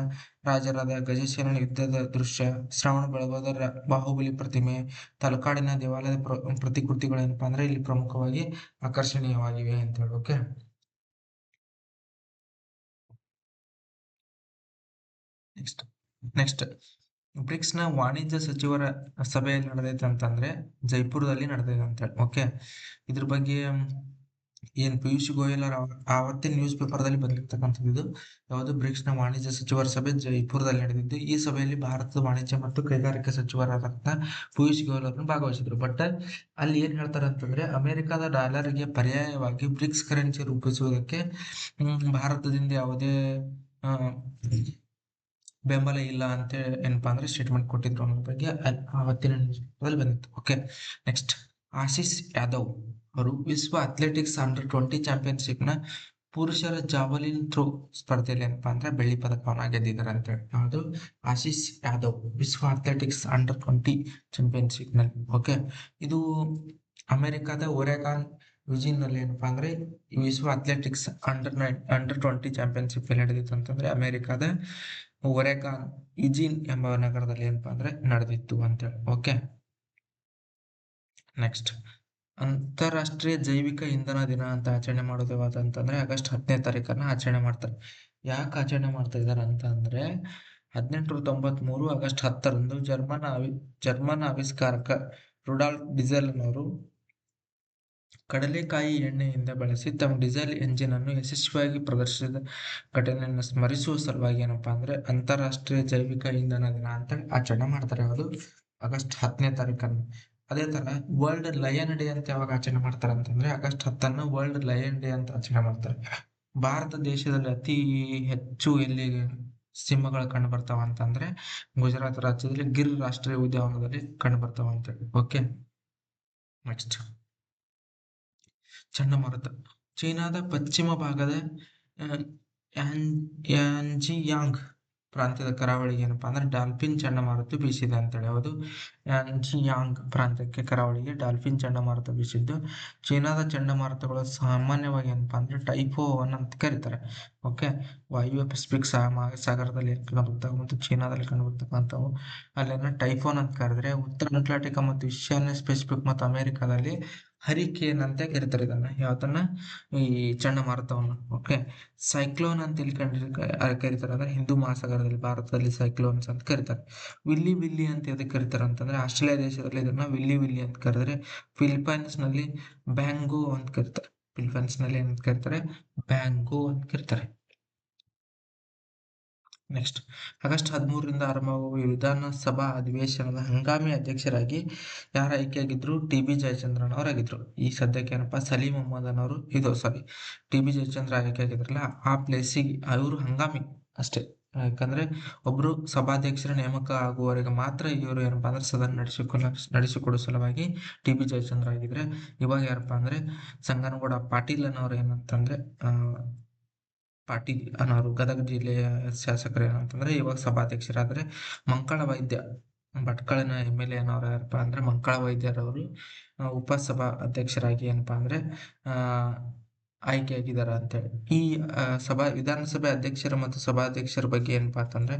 ರಾಜರಾದ ಗಜಸೇನನ ಯುದ್ಧದ ದೃಶ್ಯ, ಶ್ರವಣಬೆಳಗೊಳದ ಬಾಹುಬಲಿ ಪ್ರತಿಮೆ, ತಲಕಾಡಿನ ದೇವಾಲಯದ ಪ್ರತಿಕೃತಿಗಳು ಏನಪ್ಪಾ ಅಂದ್ರೆ ಇಲ್ಲಿ ಪ್ರಮುಖವಾಗಿ ಆಕರ್ಷಣೀಯವಾಗಿವೆ ಅಂತ ಹೇಳಿ. ಓಕೆ, ನೆಕ್ಸ್ಟ್ ಬ್ರಿಕ್ಸ್ ನ ವಾಣಿಜ್ಯ ಸಚಿವರ ಸಭೆ ನಡೆದೈತೆ ಅಂತಂದ್ರೆ ಜೈಪುರದಲ್ಲಿ ನಡೆದೈತೆ ಅಂತ ಹೇಳಿ. ಓಕೆ, ಇದ್ರ ಬಗ್ಗೆ ಏನ್ ಪಿಯೂಷ್ ಗೋಯಲ್ ಆವತ್ತಿನ ನ್ಯೂಸ್ ಪೇಪರ್ದಲ್ಲಿ ಬಂದಿರ್ತಕ್ಕಂಥದ್ದು ಇದು. ಯಾವುದು? ಬ್ರಿಕ್ಸ್ ನ ವಾಣಿಜ್ಯ ಸಚಿವರ ಸಭೆ ಜೈಪುರದಲ್ಲಿ ನಡೆದಿದ್ದು. ಈ ಸಭೆಯಲ್ಲಿ ಭಾರತದ ವಾಣಿಜ್ಯ ಮತ್ತು ಕೈಗಾರಿಕಾ ಸಚಿವರಾದಂತ ಪಿಯೂಷ್ ಗೋಯಲ್ ಅವರು ಭಾಗವಹಿಸಿದ್ರು. ಬಟ್ ಅಲ್ಲಿ ಏನ್ ಹೇಳ್ತಾರೆ ಅಂತಂದ್ರೆ ಅಮೆರಿಕದ ಡಾಲರ್ಗೆ ಪರ್ಯಾಯವಾಗಿ ಬ್ರಿಕ್ಸ್ ಕರೆನ್ಸಿ ರೂಪಿಸುವುದಕ್ಕೆ ಭಾರತದಿಂದ ಯಾವುದೇ ಬೆಂಬಲ ಇಲ್ಲ ಅಂತ ಏನಪ್ಪಾ ಅಂದ್ರೆ ಸ್ಟೇಟ್ಮೆಂಟ್ ಕೊಟ್ಟಿದ್ರು ಅನ್ನೋದ್ರ ಬಗ್ಗೆ ಅವತ್ತಿನ ನ್ಯೂಸ್ ಪೇಪರ್ದಲ್ಲಿ ಬಂದಿತ್ತು. ಓಕೆ, ನೆಕ್ಸ್ಟ್ ಆಶೀಶ್ ಯಾದವ್ ಅವರು ವಿಶ್ವ ಅಥ್ಲೆಟಿಕ್ಸ್ ಅಂಡರ್-20 ಚಾಂಪಿಯನ್ಶಿಪ್ ನ ಪುರುಷರ ಜಾವಲಿನ್ ಥ್ರೋ ಸ್ಪರ್ಧೆಯಲ್ಲಿ ಏನಪ್ಪಾ ಅಂದ್ರೆ ಬೆಳ್ಳಿ ಪದಕವನ್ನ ಗೆದ್ದಿದ್ದಾರೆ ಅಂತ ಹೇಳಿ. ಯಾವುದು? ಆಶೀಶ್ ಯಾದವ್ ವಿಶ್ವ ಅಥ್ಲೆಟಿಕ್ಸ್ ಅಂಡರ್-20 ಚಾಂಪಿಯನ್ಶಿಪ್ ನಲ್ಲಿ. ಓಕೆ, ಇದು ಅಮೆರಿಕದ ಒರೆಗಾನ್ ಯುಜಿನ್ ನಲ್ಲಿ ಏನಪ್ಪಾ ಅಂದ್ರೆ ವಿಶ್ವ ಅಥ್ಲೆಟಿಕ್ಸ್ ಅಂಡರ್-20 ಚಾಂಪಿಯನ್ಶಿಪ್ ಎಲ್ಲಿ ನಡೆದಿತ್ತು ಅಂತಂದ್ರೆ ಅಮೆರಿಕದ ಒರೆಗಾನ್ ಯುಜಿನ್ ಎಂಬ ನಗರದಲ್ಲಿ ಏನಪ್ಪಾ ಅಂದ್ರೆ ನಡೆದಿತ್ತು ಅಂತೇಳಿ. ಓಕೆ, ನೆಕ್ಸ್ಟ್ ಅಂತಾರಾಷ್ಟ್ರೀಯ ಜೈವಿಕ ಇಂಧನ ದಿನ ಅಂತ ಆಚರಣೆ ಮಾಡೋದು ಯಾವಾಗ ಅಂತಂದ್ರೆ August 10ನೇ ತಾರೀಕನ್ನ ಆಚರಣೆ ಮಾಡ್ತಾರೆ. ಯಾಕೆ ಆಚರಣೆ ಮಾಡ್ತಾ ಇದ್ದಾರೆ ಅಂತ ಅಂದ್ರೆ 1893 August 10ರಂದು ಜರ್ಮನ್ ಆವಿಷ್ಕಾರಕ ರುಡಾಲ್ಫ್ ಡೀಸೆಲ್ ನವರು ಕಡಲೆಕಾಯಿ ಎಣ್ಣೆಯಿಂದ ಬಳಸಿ ತಮ್ಮ ಡೀಸೆಲ್ ಎಂಜಿನ್ ಅನ್ನು ಯಶಸ್ವಿಯಾಗಿ ಪ್ರದರ್ಶಿಸಿದ ಘಟನೆಯನ್ನು ಸ್ಮರಿಸುವ ಸಲುವಾಗಿ ಏನಪ್ಪಾ ಅಂದ್ರೆ ಅಂತಾರಾಷ್ಟ್ರೀಯ ಜೈವಿಕ ಇಂಧನ ದಿನ ಅಂತ ಆಚರಣೆ ಮಾಡ್ತಾರೆ. ಅದು August 10ನೇ ತಾರೀಕನ್ನು. ಅದೇ ತರ ವರ್ಲ್ಡ್ ಲಯನ್ ಡೇ ಅಂತ ಯಾವಾಗ ಆಚರಣೆ ಮಾಡ್ತಾರೆ ಅಂತಂದ್ರೆ August 10ನ್ನು ವರ್ಲ್ಡ್ ಲಯನ್ ಡೇ ಅಂತ ಆಚರಣೆ ಮಾಡ್ತಾರೆ. ಭಾರತ ದೇಶದಲ್ಲಿ ಅತಿ ಹೆಚ್ಚು ಎಲ್ಲಿ ಸಿಂಹಗಳು ಕಂಡು ಬರ್ತಾವ ಅಂತಂದ್ರೆ ಗುಜರಾತ್ ರಾಜ್ಯದಲ್ಲಿ ಗಿರ್ ರಾಷ್ಟ್ರೀಯ ಉದ್ಯಾನವನದಲ್ಲಿ ಕಂಡು ಬರ್ತಾವ ಅಂತ ಹೇಳಿ. ಓಕೆ, ನೆಕ್ಸ್ಟ್ ಚಂಡಮಾರುತ ಚೀನಾದ ಪಶ್ಚಿಮ ಭಾಗದ ಯಾನ್ ಯಾಂಜಿಯಾಂಗ್ ಪ್ರಾಂತ್ಯದ ಕರಾವಳಿಗೆ ಏನಪ್ಪಾ ಅಂದ್ರೆ ಡಾಲ್ಫಿನ್ ಚಂಡಮಾರುತ ಬೀಸಿದೆ ಅಂತೇಳಿ. ಯಾವುದು? ಯಾಂಜಿಯಾಂಗ್ ಪ್ರಾಂತ್ಯಕ್ಕೆ ಕರಾವಳಿಗೆ ಡಾಲ್ಫಿನ್ ಚಂಡಮಾರುತ ಬೀಸಿದ್ದು, ಚೀನಾದ ಚಂಡಮಾರುತಗಳು ಸಾಮಾನ್ಯವಾಗಿ ಏನಪ್ಪಾ ಅಂದ್ರೆ ಟೈಫೋನ್ ಅಂತ ಕರೀತಾರೆ. ಓಕೆ, ವಾಯುವ್ಯ ಪೆಸಿಫಿಕ್ ಸಾಗರದಲ್ಲಿ ಕಂಡುಬರ್ತವೆ ಮತ್ತು ಚೀನಾದಲ್ಲಿ ಕಂಡುಬರ್ತಕ್ಕಂಥವು ಅಲ್ಲೇನ ಟೈಫೋನ್ ಅಂತ ಕರೆದ್ರೆ, ಉತ್ತರ ಅಟ್ಲಾಂಟಿಕ್ ಮತ್ತು ಈಶಾನ್ಯ ಪೆಸಿಫಿಕ್ ಮತ್ತು ಅಮೆರಿಕಾದಲ್ಲಿ ಹರಿಕೇನ್ ಅಂತ ಕರೀತಾರೆ ಇದನ್ನ. ಯಾವ್ದನ್ನ? ಈ ಚಂಡಮಾರುತವನ್ನು. ಓಕೆ, ಸೈಕ್ಲೋನ್ ಅಂತ ಇಲ್ಲಿ ಕರೀತಾರೆ ಅಂದ್ರೆ ಹಿಂದೂ ಮಹಾಸಾಗರದಲ್ಲಿ ಭಾರತದಲ್ಲಿ ಸೈಕ್ಲೋನ್ಸ್ ಅಂತ ಕರೀತಾರೆ. ವಿಲ್ಲಿ ವಿಲ್ಲಿ ಅಂತ ಎದಕ್ಕೆ ಕರೀತಾರೆ ಅಂತಂದ್ರೆ, ಆಸ್ಟ್ರೇಲಿಯಾ ದೇಶದಲ್ಲಿ ಇದನ್ನ ವಿಲ್ಲಿ ವಿಲ್ಲಿ ಅಂತ ಕರೆದ್ರೆ, ಫಿಲಿಪೈನ್ಸ್ ನಲ್ಲಿ ಬ್ಯಾಂಗೋ ಅಂತ ಕರೀತಾರೆ. ಫಿಲಿಪೈನ್ಸ್ ನಲ್ಲಿ ಏನಂತ ಕರೀತಾರೆ? ಬ್ಯಾಂಗೋ ಅಂತ ಕರೀತಾರೆ. ನೆಕ್ಸ್ಟ್, ಆಗಸ್ಟ್ 13ರಿಂದ ಆರಂಭವಾಗುವ ವಿಧಾನಸಭಾ ಅಧಿವೇಶನದ ಹಂಗಾಮಿ ಅಧ್ಯಕ್ಷರಾಗಿ ಯಾರು ಆಯ್ಕೆಯಾಗಿದ್ರು? ಟಿ.ಬಿ. ಜಯಚಂದ್ರನ್ ಅವರಾಗಿದ್ರು. ಈ ಸದ್ಯಕ್ಕೆ ಏನಪ್ಪಾ ಸಲೀಂ ಅಹ್ಮದ್ ಅವರು ಟಿ.ಬಿ. ಜಯಚಂದ್ರ ಆಯ್ಕೆಯಾಗಿದ್ರಲ್ಲ, ಆ ಪ್ಲೇಸಿಗೆ ಅವರು ಹಂಗಾಮಿ ಅಷ್ಟೇ. ಯಾಕಂದ್ರೆ ಒಬ್ರು ಸಭಾಧ್ಯಕ್ಷರ ನೇಮಕ ಆಗುವವರೆಗೆ ಮಾತ್ರ ಇವರು ಏನಪ್ಪಾ ಅಂದ್ರೆ ಸದನ ನಡೆಸಿಕೊಡೋ ಸಲುವಾಗಿ ಟಿ.ಬಿ. ಜಯಚಂದ್ರ ಆಗಿದ್ರೆ, ಇವಾಗ ಯಾರಪ್ಪಾ ಅಂದ್ರೆ ಸಂಗನಗೌಡ ಪಾಟೀಲ್ ಅನ್ನೋರು ಏನಂತಂದ್ರೆ ಪಾಟೀಲ್ ಅನ್ನೋರು ಗದಗ ಜಿಲ್ಲೆಯ ಶಾಸಕರು ಏನಂತಂದ್ರೆ ಇವಾಗ ಸಭಾಧ್ಯಕ್ಷರಾದ್ರೆ, ಮಂಕಳ ವೈದ್ಯ ಭಟ್ಕಳನ ಎಮ್.ಎಲ್.ಎ ಅನ್ನೋರು ಯಾರಪ್ಪ ಅಂದ್ರೆ ಮಂಕಳ ವೈದ್ಯರವರು ಉಪಸಭಾ ಅಧ್ಯಕ್ಷರಾಗಿ ಏನಪ್ಪಾ ಅಂದ್ರೆ ಆ ಆಯ್ಕೆಯಾಗಿದ್ದಾರೆ ಅಂತೇಳಿ. ಈ ವಿಧಾನಸಭೆ ಅಧ್ಯಕ್ಷರ ಮತ್ತು ಸಭಾಧ್ಯಕ್ಷರ ಬಗ್ಗೆ ಏನಪ್ಪಾ ಅಂತಂದ್ರೆ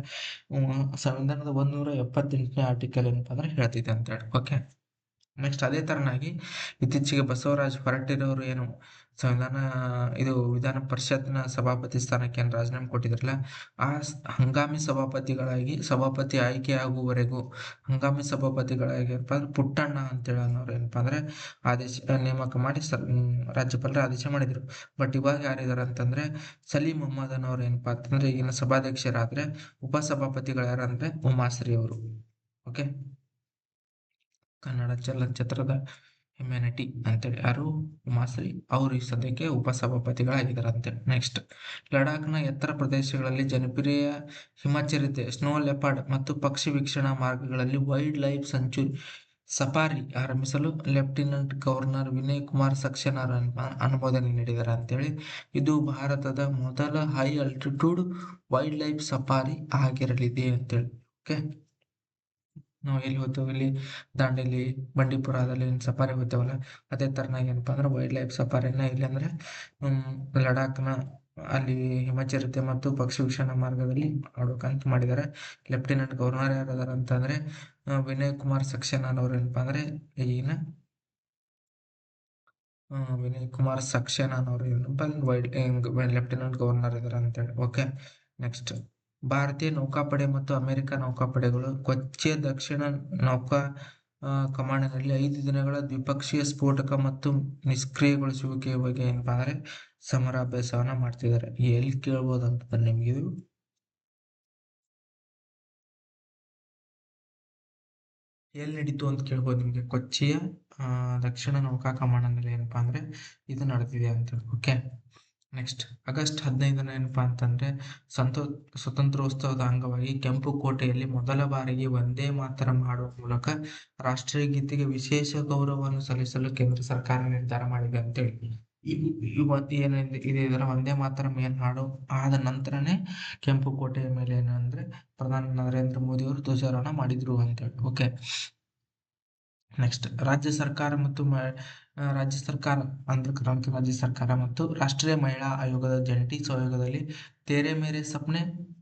ಸಂವಿಧಾನದ 178ನೇ ಆರ್ಟಿಕಲ್ ಏನಪ್ಪಾ ಅಂದ್ರೆ ಹೇಳ್ತಿದೆ ಅಂತೇಳಿ. ಓಕೆ, ನೆಕ್ಸ್ಟ್ ಅದೇ ತರನಾಗಿ ಇತ್ತೀಚೆಗೆ ಬಸವರಾಜ್ ಹೊರಟ್ಟಿರೋರು ಏನು ಸಂವಿಧಾನ ವಿಧಾನ ಪರಿಷತ್ನ ಸಭಾಪತಿ ಸ್ಥಾನಕ್ಕೆ ಏನು ರಾಜೀನಾಮೆ ಕೊಟ್ಟಿದ್ರಲ್ಲ, ಆ ಹಂಗಾಮಿ ಸಭಾಪತಿ ಆಯ್ಕೆಯಾಗುವವರೆಗೂ ಹಂಗಾಮಿ ಸಭಾಪತಿಗಳಾಗಿ ಪುಟ್ಟಣ್ಣ ಅಂತೇಳಿ ಅನ್ನೋರು ಏನಪ್ಪಾ ಅಂದ್ರೆ ಆದೇಶ ನೇಮಕ ಮಾಡಿ ರಾಜ್ಯಪಾಲರು ಆದೇಶ ಮಾಡಿದ್ರು. ಬಟ್ ಇವಾಗ ಯಾರಿದಾರೆ ಅಂತಂದ್ರೆ ಸಲೀಂ ಅಹ್ಮದ್ ಅನ್ನೋರು ಏನಪ್ಪಾ ಅಂತಂದ್ರೆ ಈಗಿನ ಸಭಾಧ್ಯಕ್ಷರಾದ್ರೆ, ಉಪಸಭಾಪತಿಗಳು ಯಾರಂದ್ರೆ ಉಮಾಶ್ರೀ ಅವರು. ಓಕೆ, ಕನ್ನಡ ಚಲನಚಿತ್ರದ ಹೆಮ್ಮೆ ನಟಿ ಅಂತೇಳಿ ಯಾರು? ಉಮಾಶ್ರೀ ಅವರು ಈ ಸದ್ಯಕ್ಕೆ ಉಪಸಭಾಪತಿಗಳಾಗಿದ್ದಾರಂತೆ. ನೆಕ್ಸ್ಟ್, ಲಡಾಖ್ನ ಎತ್ತರ ಪ್ರದೇಶಗಳಲ್ಲಿ ಜನಪ್ರಿಯ ಹಿಮಚರಿತೆ ಸ್ನೋ ಲೆಪರ್ಡ್ ಮತ್ತು ಪಕ್ಷಿ ವೀಕ್ಷಣಾ ಮಾರ್ಗಗಳಲ್ಲಿ ವೈಲ್ಡ್ ಲೈಫ್ ಸಫಾರಿ ಆರಂಭಿಸಲು ಲೆಫ್ಟಿನೆಂಟ್ ಗವರ್ನರ್ ವಿನಯ್ ಕುಮಾರ್ ಸಕ್ಸೇನಾ ಅನುಮೋದನೆ ನೀಡಿದ್ದಾರೆ ಅಂತೇಳಿ. ಇದು ಭಾರತದ ಮೊದಲ high altitude wildlife safari ಆಗಿರಲಿದೆ ಅಂತೇಳಿ. ಓಕೆ, ನಾವು ಎಲ್ಲಿ ಹೋಗ್ತೇವೆ? ಇಲ್ಲಿ ದಾಂಡೇಲಿ, ಬಂಡೀಪುರದಲ್ಲಿ ಸಫಾರಿ ಹೋಗ್ತೇವಲ್ಲ, ಅದೇ ತರನಾಗಿ ಏನಪ್ಪಾ ಅಂದ್ರೆ ವೈಲ್ಡ್ ಲೈಫ್ ಸಫಾರಿನ ಇಲ್ಲಿ ಅಂದ್ರೆ ಲಡಾಖ್ನ ಅಲ್ಲಿ ಹಿಮಚರಿತೆ ಮತ್ತು ಪಕ್ಷಿ ವೀಕ್ಷಣಾ ಮಾರ್ಗದಲ್ಲಿ ಮಾಡ್ಬೇಕಂತ ಮಾಡಿದ್ದಾರೆ. ಲೆಫ್ಟಿನೆಂಟ್ ಗವರ್ನರ್ ಯಾರದಾರ ಅಂತಂದ್ರೆ ವಿನಯ್ ಕುಮಾರ್ ಸಕ್ಸೇನಾ ಅವ್ರು ಏನಪ್ಪಾ ಅಂದ್ರೆ ಈಗಿನ ವಿನಯ್ ಕುಮಾರ್ ಸಕ್ಸೇನಾ ಅವರು ಏನಪ್ಪಾ ಲೆಫ್ಟಿನೆಂಟ್ ಗವರ್ನರ್ ಇದಾರೆ ಅಂತೇಳಿ. ಓಕೆ, ನೆಕ್ಸ್ಟ್, ಭಾರತೀಯ ನೌಕಾಪಡೆ ಮತ್ತು ಅಮೆರಿಕ ನೌಕಾಪಡೆಗಳು ಕೊಚ್ಚಿಯ ದಕ್ಷಿಣ ನೌಕಾ ಕಮಾಂಡ್ನಲ್ಲಿ 5 ದಿನಗಳ ದ್ವಿಪಕ್ಷೀಯ ಸ್ಫೋಟಕ ಮತ್ತು ನಿಷ್ಕ್ರಿಯಗೊಳಿಸುವಿಕೆಯ ಬಗ್ಗೆ ಏನಪ್ಪಾ ಅಂದ್ರೆ ಸಮರಾಭ್ಯಾಸವನ್ನ ಮಾಡ್ತಿದ್ದಾರೆ. ಎಲ್ಲಿ ಕೇಳ್ಬೋದು ಅಂತಂದ್ರೆ ನಿಮ್ಗೆ ಇದು ಎಲ್ಲಿ ನಡೀತು ಅಂತ ಕೇಳ್ಬೋದು ನಿಮ್ಗೆ. ಕೊಚ್ಚಿಯ ದಕ್ಷಿಣ ನೌಕಾ ಕಮಾಂಡ್ನಲ್ಲಿ ಏನಪ್ಪಾ ಅಂದ್ರೆ ಇದು ನಡೆದಿದೆ ಅಂತ. ಓಕೆ, ನೆಕ್ಸ್ಟ್, ಆಗಸ್ಟ್ 15 ಏನಪ್ಪಾ ಅಂತಂದ್ರೆ ಸ್ವತಂತ್ರೋತ್ಸವದ ಅಂಗವಾಗಿ ಕೆಂಪು ಕೋಟೆಯಲ್ಲಿ ಮೊದಲ ಬಾರಿಗೆ ವಂದೇ ಮಾತರಂ ಹಾಡುವ ಮೂಲಕ ರಾಷ್ಟ್ರೀಯ ಗೀತೆಗೆ ವಿಶೇಷ ಗೌರವವನ್ನು ಸಲ್ಲಿಸಲು ಕೇಂದ್ರ ಸರ್ಕಾರ ನಿರ್ಧಾರ ಮಾಡಿದೆ ಅಂತೇಳಿ. ಏನಿದೆ ಇದರ ವಂದೇ ಮಾತರಂ ಏನ್ ಹಾಡು ಆದ ನಂತರನೇ ಕೆಂಪು ಕೋಟೆಯ ಮೇಲೆ ಏನಂದ್ರೆ ಪ್ರಧಾನಿ ನರೇಂದ್ರ ಮೋದಿ ಅವರು ಧ್ವಜಾರೋಹಣ ಮಾಡಿದ್ರು ಅಂತೇಳಿ. ಓಕೆ, ನೆಕ್ಸ್ಟ್, ರಾಜ್ಯ ಸರ್ಕಾರ ಆಂಧ್ರ ಕರ್ನಾಟಕ ರಾಜ್ಯ ಸರ್ಕಾರ ಮತ್ತು ರಾಷ್ಟ್ರೀಯ ಮಹಿಳಾ ಆಯೋಗದ ಜಂಟಿ ಸಹಯೋಗದಲ್ಲಿ ತೇರೆ ಮೇರೆ ಸಪ್ನೆ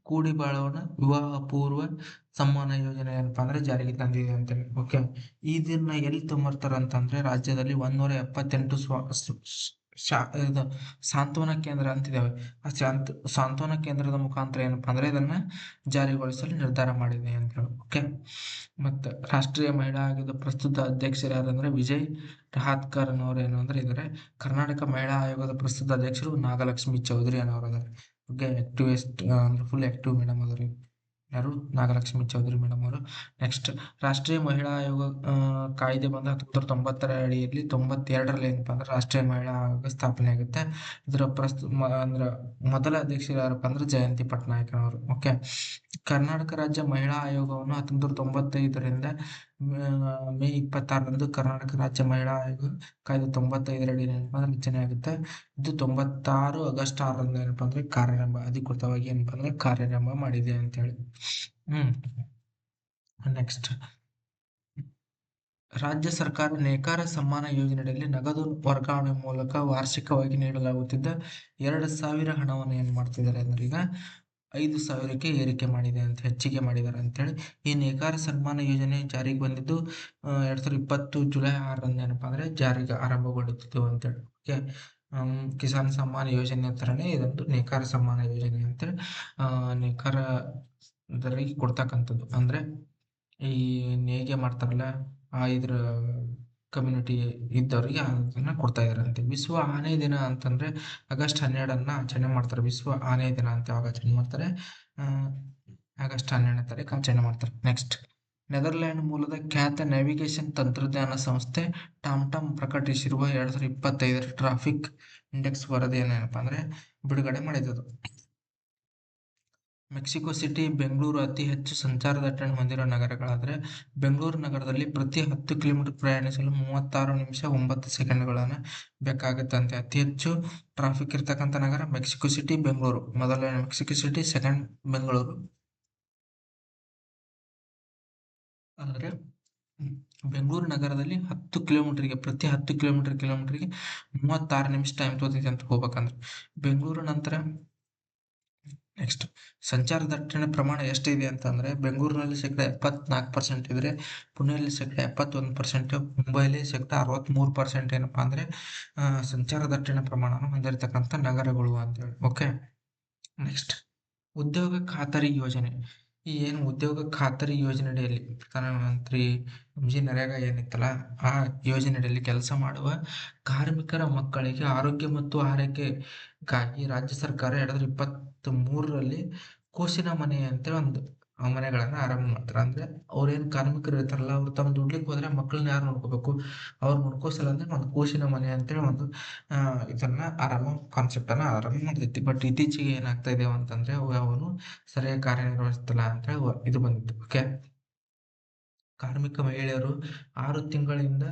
ಕೂಡಿ ಬಾಳೋಣ ವಿವಾಹ ಪೂರ್ವ ಸಮ್ಮಾನ ಯೋಜನೆ ಏನಪ್ಪಾ ಅಂದ್ರೆ ಜಾರಿಗೆ ತಂದಿದೆ ಅಂತೇಳಿ. ಓಕೆ, ಇದನ್ನ ಎಲ್ಲಿ ತೊಂಬರ್ತಾರ ಅಂತಂದ್ರೆ ರಾಜ್ಯದಲ್ಲಿ 178 ಸಾಂತ್ವನ ಕೇಂದ್ರ ಅಂತಿದ್ದಾವೆ. ಆ ಸಾಂತ್ವನ ಕೇಂದ್ರದ ಮುಖಾಂತರ ಏನಪ್ಪಾ ಅಂದ್ರೆ ಇದನ್ನ ಜಾರಿಗೊಳಿಸಲು ನಿರ್ಧಾರ ಮಾಡಿದೆ ಅಂತ ಹೇಳಿ. ಓಕೆ, ಮತ್ತ ರಾಷ್ಟ್ರೀಯ ಮಹಿಳಾ ಆಯೋಗದ ಪ್ರಸ್ತುತ ಅಧ್ಯಕ್ಷರು ಯಾರಂದ್ರೆ ವಿಜಯ್ ರಹಾತ್ಕರ್ ಅನ್ನೋರು ಏನು ಅಂದ್ರೆ ಇದಾರೆ. ಕರ್ನಾಟಕ ಮಹಿಳಾ ಆಯೋಗದ ಪ್ರಸ್ತುತ ಅಧ್ಯಕ್ಷರು ನಾಗಲಕ್ಷ್ಮಿ ಚೌಧರಿ ಅನ್ನೋರು ಅದಾರೆ. ಓಕೆ, ಆಕ್ಟಿವಿಸ್ಟ್ ಅಂದ್ರೆ ಫುಲ್ ಆಕ್ಟಿವ್ ಮೇಡಮ್ ಅವರು. ಯಾರು? ನಾಗಲಕ್ಷ್ಮಿ ಚೌಧರಿ ಮೇಡಮ್ ಅವರು. ನೆಕ್ಸ್ಟ್, ರಾಷ್ಟ್ರೀಯ ಮಹಿಳಾ ಆಯೋಗ ಕಾಯ್ದೆ ಬಂದ 1990ರ ಅಡಿಯಲ್ಲಿ 92ರಲ್ಲಿ ಏನಪ್ಪಾ ಅಂದ್ರೆ ರಾಷ್ಟ್ರೀಯ ಮಹಿಳಾ ಆಯೋಗ ಸ್ಥಾಪನೆ ಆಗುತ್ತೆ. ಇದರ ಅಂದ್ರೆ ಮೊದಲ ಅಧ್ಯಕ್ಷರು ಯಾರಪ್ಪ ಅಂದ್ರೆ ಜಯಂತಿ ಪಟ್ನಾಯಕ್ ಅವರು. ಓಕೆ, ಕರ್ನಾಟಕ ರಾಜ್ಯ ಮಹಿಳಾ ಆಯೋಗವನ್ನು 1995ರಿಂದ ಮೇ 26ರಂದು ಕರ್ನಾಟಕ ರಾಜ್ಯ ಮಹಿಳಾ ಆಯೋಗ ಕಾಯ್ದೆ 95ರಡಿ ಏನಪ್ಪಾ ಅಂದ್ರೆ ರಚನೆ ಆಗುತ್ತೆ. ಇದು 96 ಆಗಸ್ಟ್ 6ರಂದು ಏನಪ್ಪಾ ಅಂದ್ರೆ ಕಾರ್ಯಾರಂಭ ಅಧಿಕೃತವಾಗಿ ಏನಪ್ಪಾ ಅಂದ್ರೆ ಕಾರ್ಯಾರಂಭ ಮಾಡಿದೆ ಅಂತ ಹೇಳಿ. ನೆಕ್ಸ್ಟ್, ರಾಜ್ಯ ಸರ್ಕಾರ ನೇಕಾರ ಸಮ್ಮಾನ ಯೋಜನೆಯಲ್ಲಿ ನಗದು ವರ್ಗಾವಣೆ ಮೂಲಕ ವಾರ್ಷಿಕವಾಗಿ ನೀಡಲಾಗುತ್ತಿದ್ದ 2,000 ಹಣವನ್ನು ಏನ್ ಮಾಡ್ತಿದ್ದಾರೆ ಅಂದ್ರೆ ಈಗ 5,000ಕ್ಕೆ ಏರಿಕೆ ಮಾಡಿದೆ ಅಂತ ಹೆಚ್ಚಿಗೆ ಮಾಡಿದ್ದಾರೆ ಅಂತೇಳಿ. ಈ ನೇಕಾರ ಸನ್ಮಾನ ಯೋಜನೆ ಜಾರಿಗೆ ಬಂದಿದ್ದು 2020 ಜುಲೈ 6ರಂದು ಏನಪ್ಪಾ ಅಂದ್ರೆ ಜಾರಿಗೆ ಆರಂಭಗೊಳ್ಳುತ್ತಿದ್ದು ಅಂತೇಳಿ. ಓಕೆ, ಕಿಸಾನ್ ಸಮ್ಮಾನ ಯೋಜನೆ ತರನೇ ಇದೊಂದು ನೇಕಾರ ಸಮ್ಮಾನ ಯೋಜನೆ ಅಂತೇಳಿ ನೇಕಾರರಿಗೆ ಕೊಡ್ತಕ್ಕಂಥದ್ದು. ಅಂದ್ರೆ ಈ ನೇಯ್ಗೆ ಮಾಡ್ತಾರಲ್ಲ ಇದ್ರ ಕಮ್ಯುನಿಟಿ ಇದ್ದವರಿಗೆ ಅದನ್ನ ಕೊಡ್ತಾ ಇದಾರಂತೆ. ವಿಶ್ವ ಆನೆ ದಿನ ಅಂತಂದ್ರೆ ಆಗಸ್ಟ್ 12 ಆಚರಣೆ ಮಾಡ್ತಾರೆ. ವಿಶ್ವ ಆನೆ ದಿನ ಅಂತ ಯಾವಾಗ ಆಚರಣೆ ಮಾಡ್ತಾರೆ? ಆಗಸ್ಟ್ 12ನೇ ತಾರೀಕು ಆಚರಣೆ ಮಾಡ್ತಾರೆ. ನೆಕ್ಸ್ಟ್, ನೆದರ್ಲ್ಯಾಂಡ್ ಮೂಲದ ಖ್ಯಾತ ನ್ಯಾವಿಗೇಷನ್ ತಂತ್ರಜ್ಞಾನ ಸಂಸ್ಥೆ ಟಾಮ್ಟಾಮ್ ಪ್ರಕಟಿಸಿರುವ 2025 ಟ್ರಾಫಿಕ್ ಇಂಡೆಕ್ಸ್ ವರದಿಯನ್ನು ಏನಪ್ಪಾ ಅಂದ್ರೆ ಬಿಡುಗಡೆ ಮಾಡಿದ್ದು. ಮೆಕ್ಸಿಕೋ ಸಿಟಿ, ಬೆಂಗಳೂರು ಅತಿ ಹೆಚ್ಚು ಸಂಚಾರ ದಟ್ಟಣೆ ಹೊಂದಿರುವ ನಗರಗಳಾದರೆ ಬೆಂಗಳೂರು ನಗರದಲ್ಲಿ ಪ್ರತಿ 10 ಕಿಲೋಮೀಟರ್ ಪ್ರಯಾಣಿಸಲು 36 ನಿಮಿಷ 9 ಸೆಕೆಂಡ್ಗಳನ್ನು ಬೇಕಾಗುತ್ತಂತೆ. ಅತಿ ಹೆಚ್ಚು ಟ್ರಾಫಿಕ್ ಇರ್ತಕ್ಕಂಥ ನಗರ ಮೆಕ್ಸಿಕೋ ಸಿಟಿ, ಬೆಂಗಳೂರು. ಮೊದಲನೇ ಮೆಕ್ಸಿಕೋ ಸಿಟಿ, ಸೆಕೆಂಡ್ ಬೆಂಗಳೂರು. ಅಂದರೆ ಬೆಂಗಳೂರು ನಗರದಲ್ಲಿ ಪ್ರತಿ 10 ಕಿಲೋಮೀಟರ್ಗೆ 36 ನಿಮಿಷ ಟೈಮ್ ತಗೋತೈತೆ ಅಂತ ಹೋಗ್ಬೇಕಂದ್ರೆ. ಬೆಂಗಳೂರು ನಂತರ ನೆಕ್ಸ್ಟ್, ಸಂಚಾರ ದಟ್ಟಣೆ ಪ್ರಮಾಣ ಎಷ್ಟಿದೆ ಅಂತಂದ್ರೆ ಬೆಂಗಳೂರಿನಲ್ಲಿ 74% ಇದ್ರೆ, ಪುಣೆಯಲ್ಲಿ 71%, ಮುಂಬೈಲಿ 63% ಏನಪ್ಪಾ ಅಂದ್ರೆ ಸಂಚಾರ ದಟ್ಟಣೆ ಪ್ರಮಾಣವನ್ನು ಹೊಂದಿರತಕ್ಕಂಥ ನಗರಗಳು ಅಂತೇಳಿ. ಓಕೆ, ನೆಕ್ಸ್ಟ್, ಉದ್ಯೋಗ ಖಾತರಿ ಯೋಜನೆ. ಈ ಏನು ಉದ್ಯೋಗ ಖಾತರಿ ಯೋಜನೆಯಡಿಯಲ್ಲಿ ಪ್ರಧಾನಮಂತ್ರಿ ನರೇಗಾ ಏನಿತ್ತಲ್ಲ, ಆ ಯೋಜನೆಯಡಿಯಲ್ಲಿ ಕೆಲಸ ಮಾಡುವ ಕಾರ್ಮಿಕರ ಮಕ್ಕಳಿಗೆ ಆರೋಗ್ಯ ಮತ್ತು ಆರೈಕೆಗಾಗಿ ರಾಜ್ಯ ಸರ್ಕಾರ 2023ರಲ್ಲಿ ಕೂಸಿನ ಮನೆ ಅಂತ ಒಂದು ಮನೆಗಳನ್ನ ಆರಂಭ ಮಾಡ್ತಾರೆ. ಅಂದ್ರೆ ಅವ್ರೇನ್ ಕಾರ್ಮಿಕರು ಇರ್ತಾರಲ್ಲ, ಅವ್ರು ತಮ್ಮ ದುಡ್ಲಿಕ್ಕೆ ಹೋದ್ರೆ ಮಕ್ಕಳನ್ನ ಯಾರು ನೋಡ್ಕೋಬೇಕು? ಅವ್ರು ನೋಡ್ಕೋಸಲಂದ್ರೆ ಒಂದು ಕೂಸಿನ ಮನೆ ಅಂತೇಳಿ ಒಂದು ಇದನ್ನ ಕಾನ್ಸೆಪ್ಟ್ ಅನ್ನ ಆರಂಭ ಮಾಡ್ತೈತಿ. ಬಟ್ ಇತ್ತೀಚೆಗೆ ಏನಾಗ್ತಾ ಇದೆ ಅಂತಂದ್ರೆ ಅವನು ಸರಿಯಾಗಿ ಕಾರ್ಯನಿರ್ವಹಿಸ್ತಿಲ್ಲ ಅಂತ ಹೇಳಿ ಇದು ಬಂದಿತ್ತು. ಓಕೆ, ಕಾರ್ಮಿಕ ಮಹಿಳೆಯರು 6 ತಿಂಗಳಿಂದ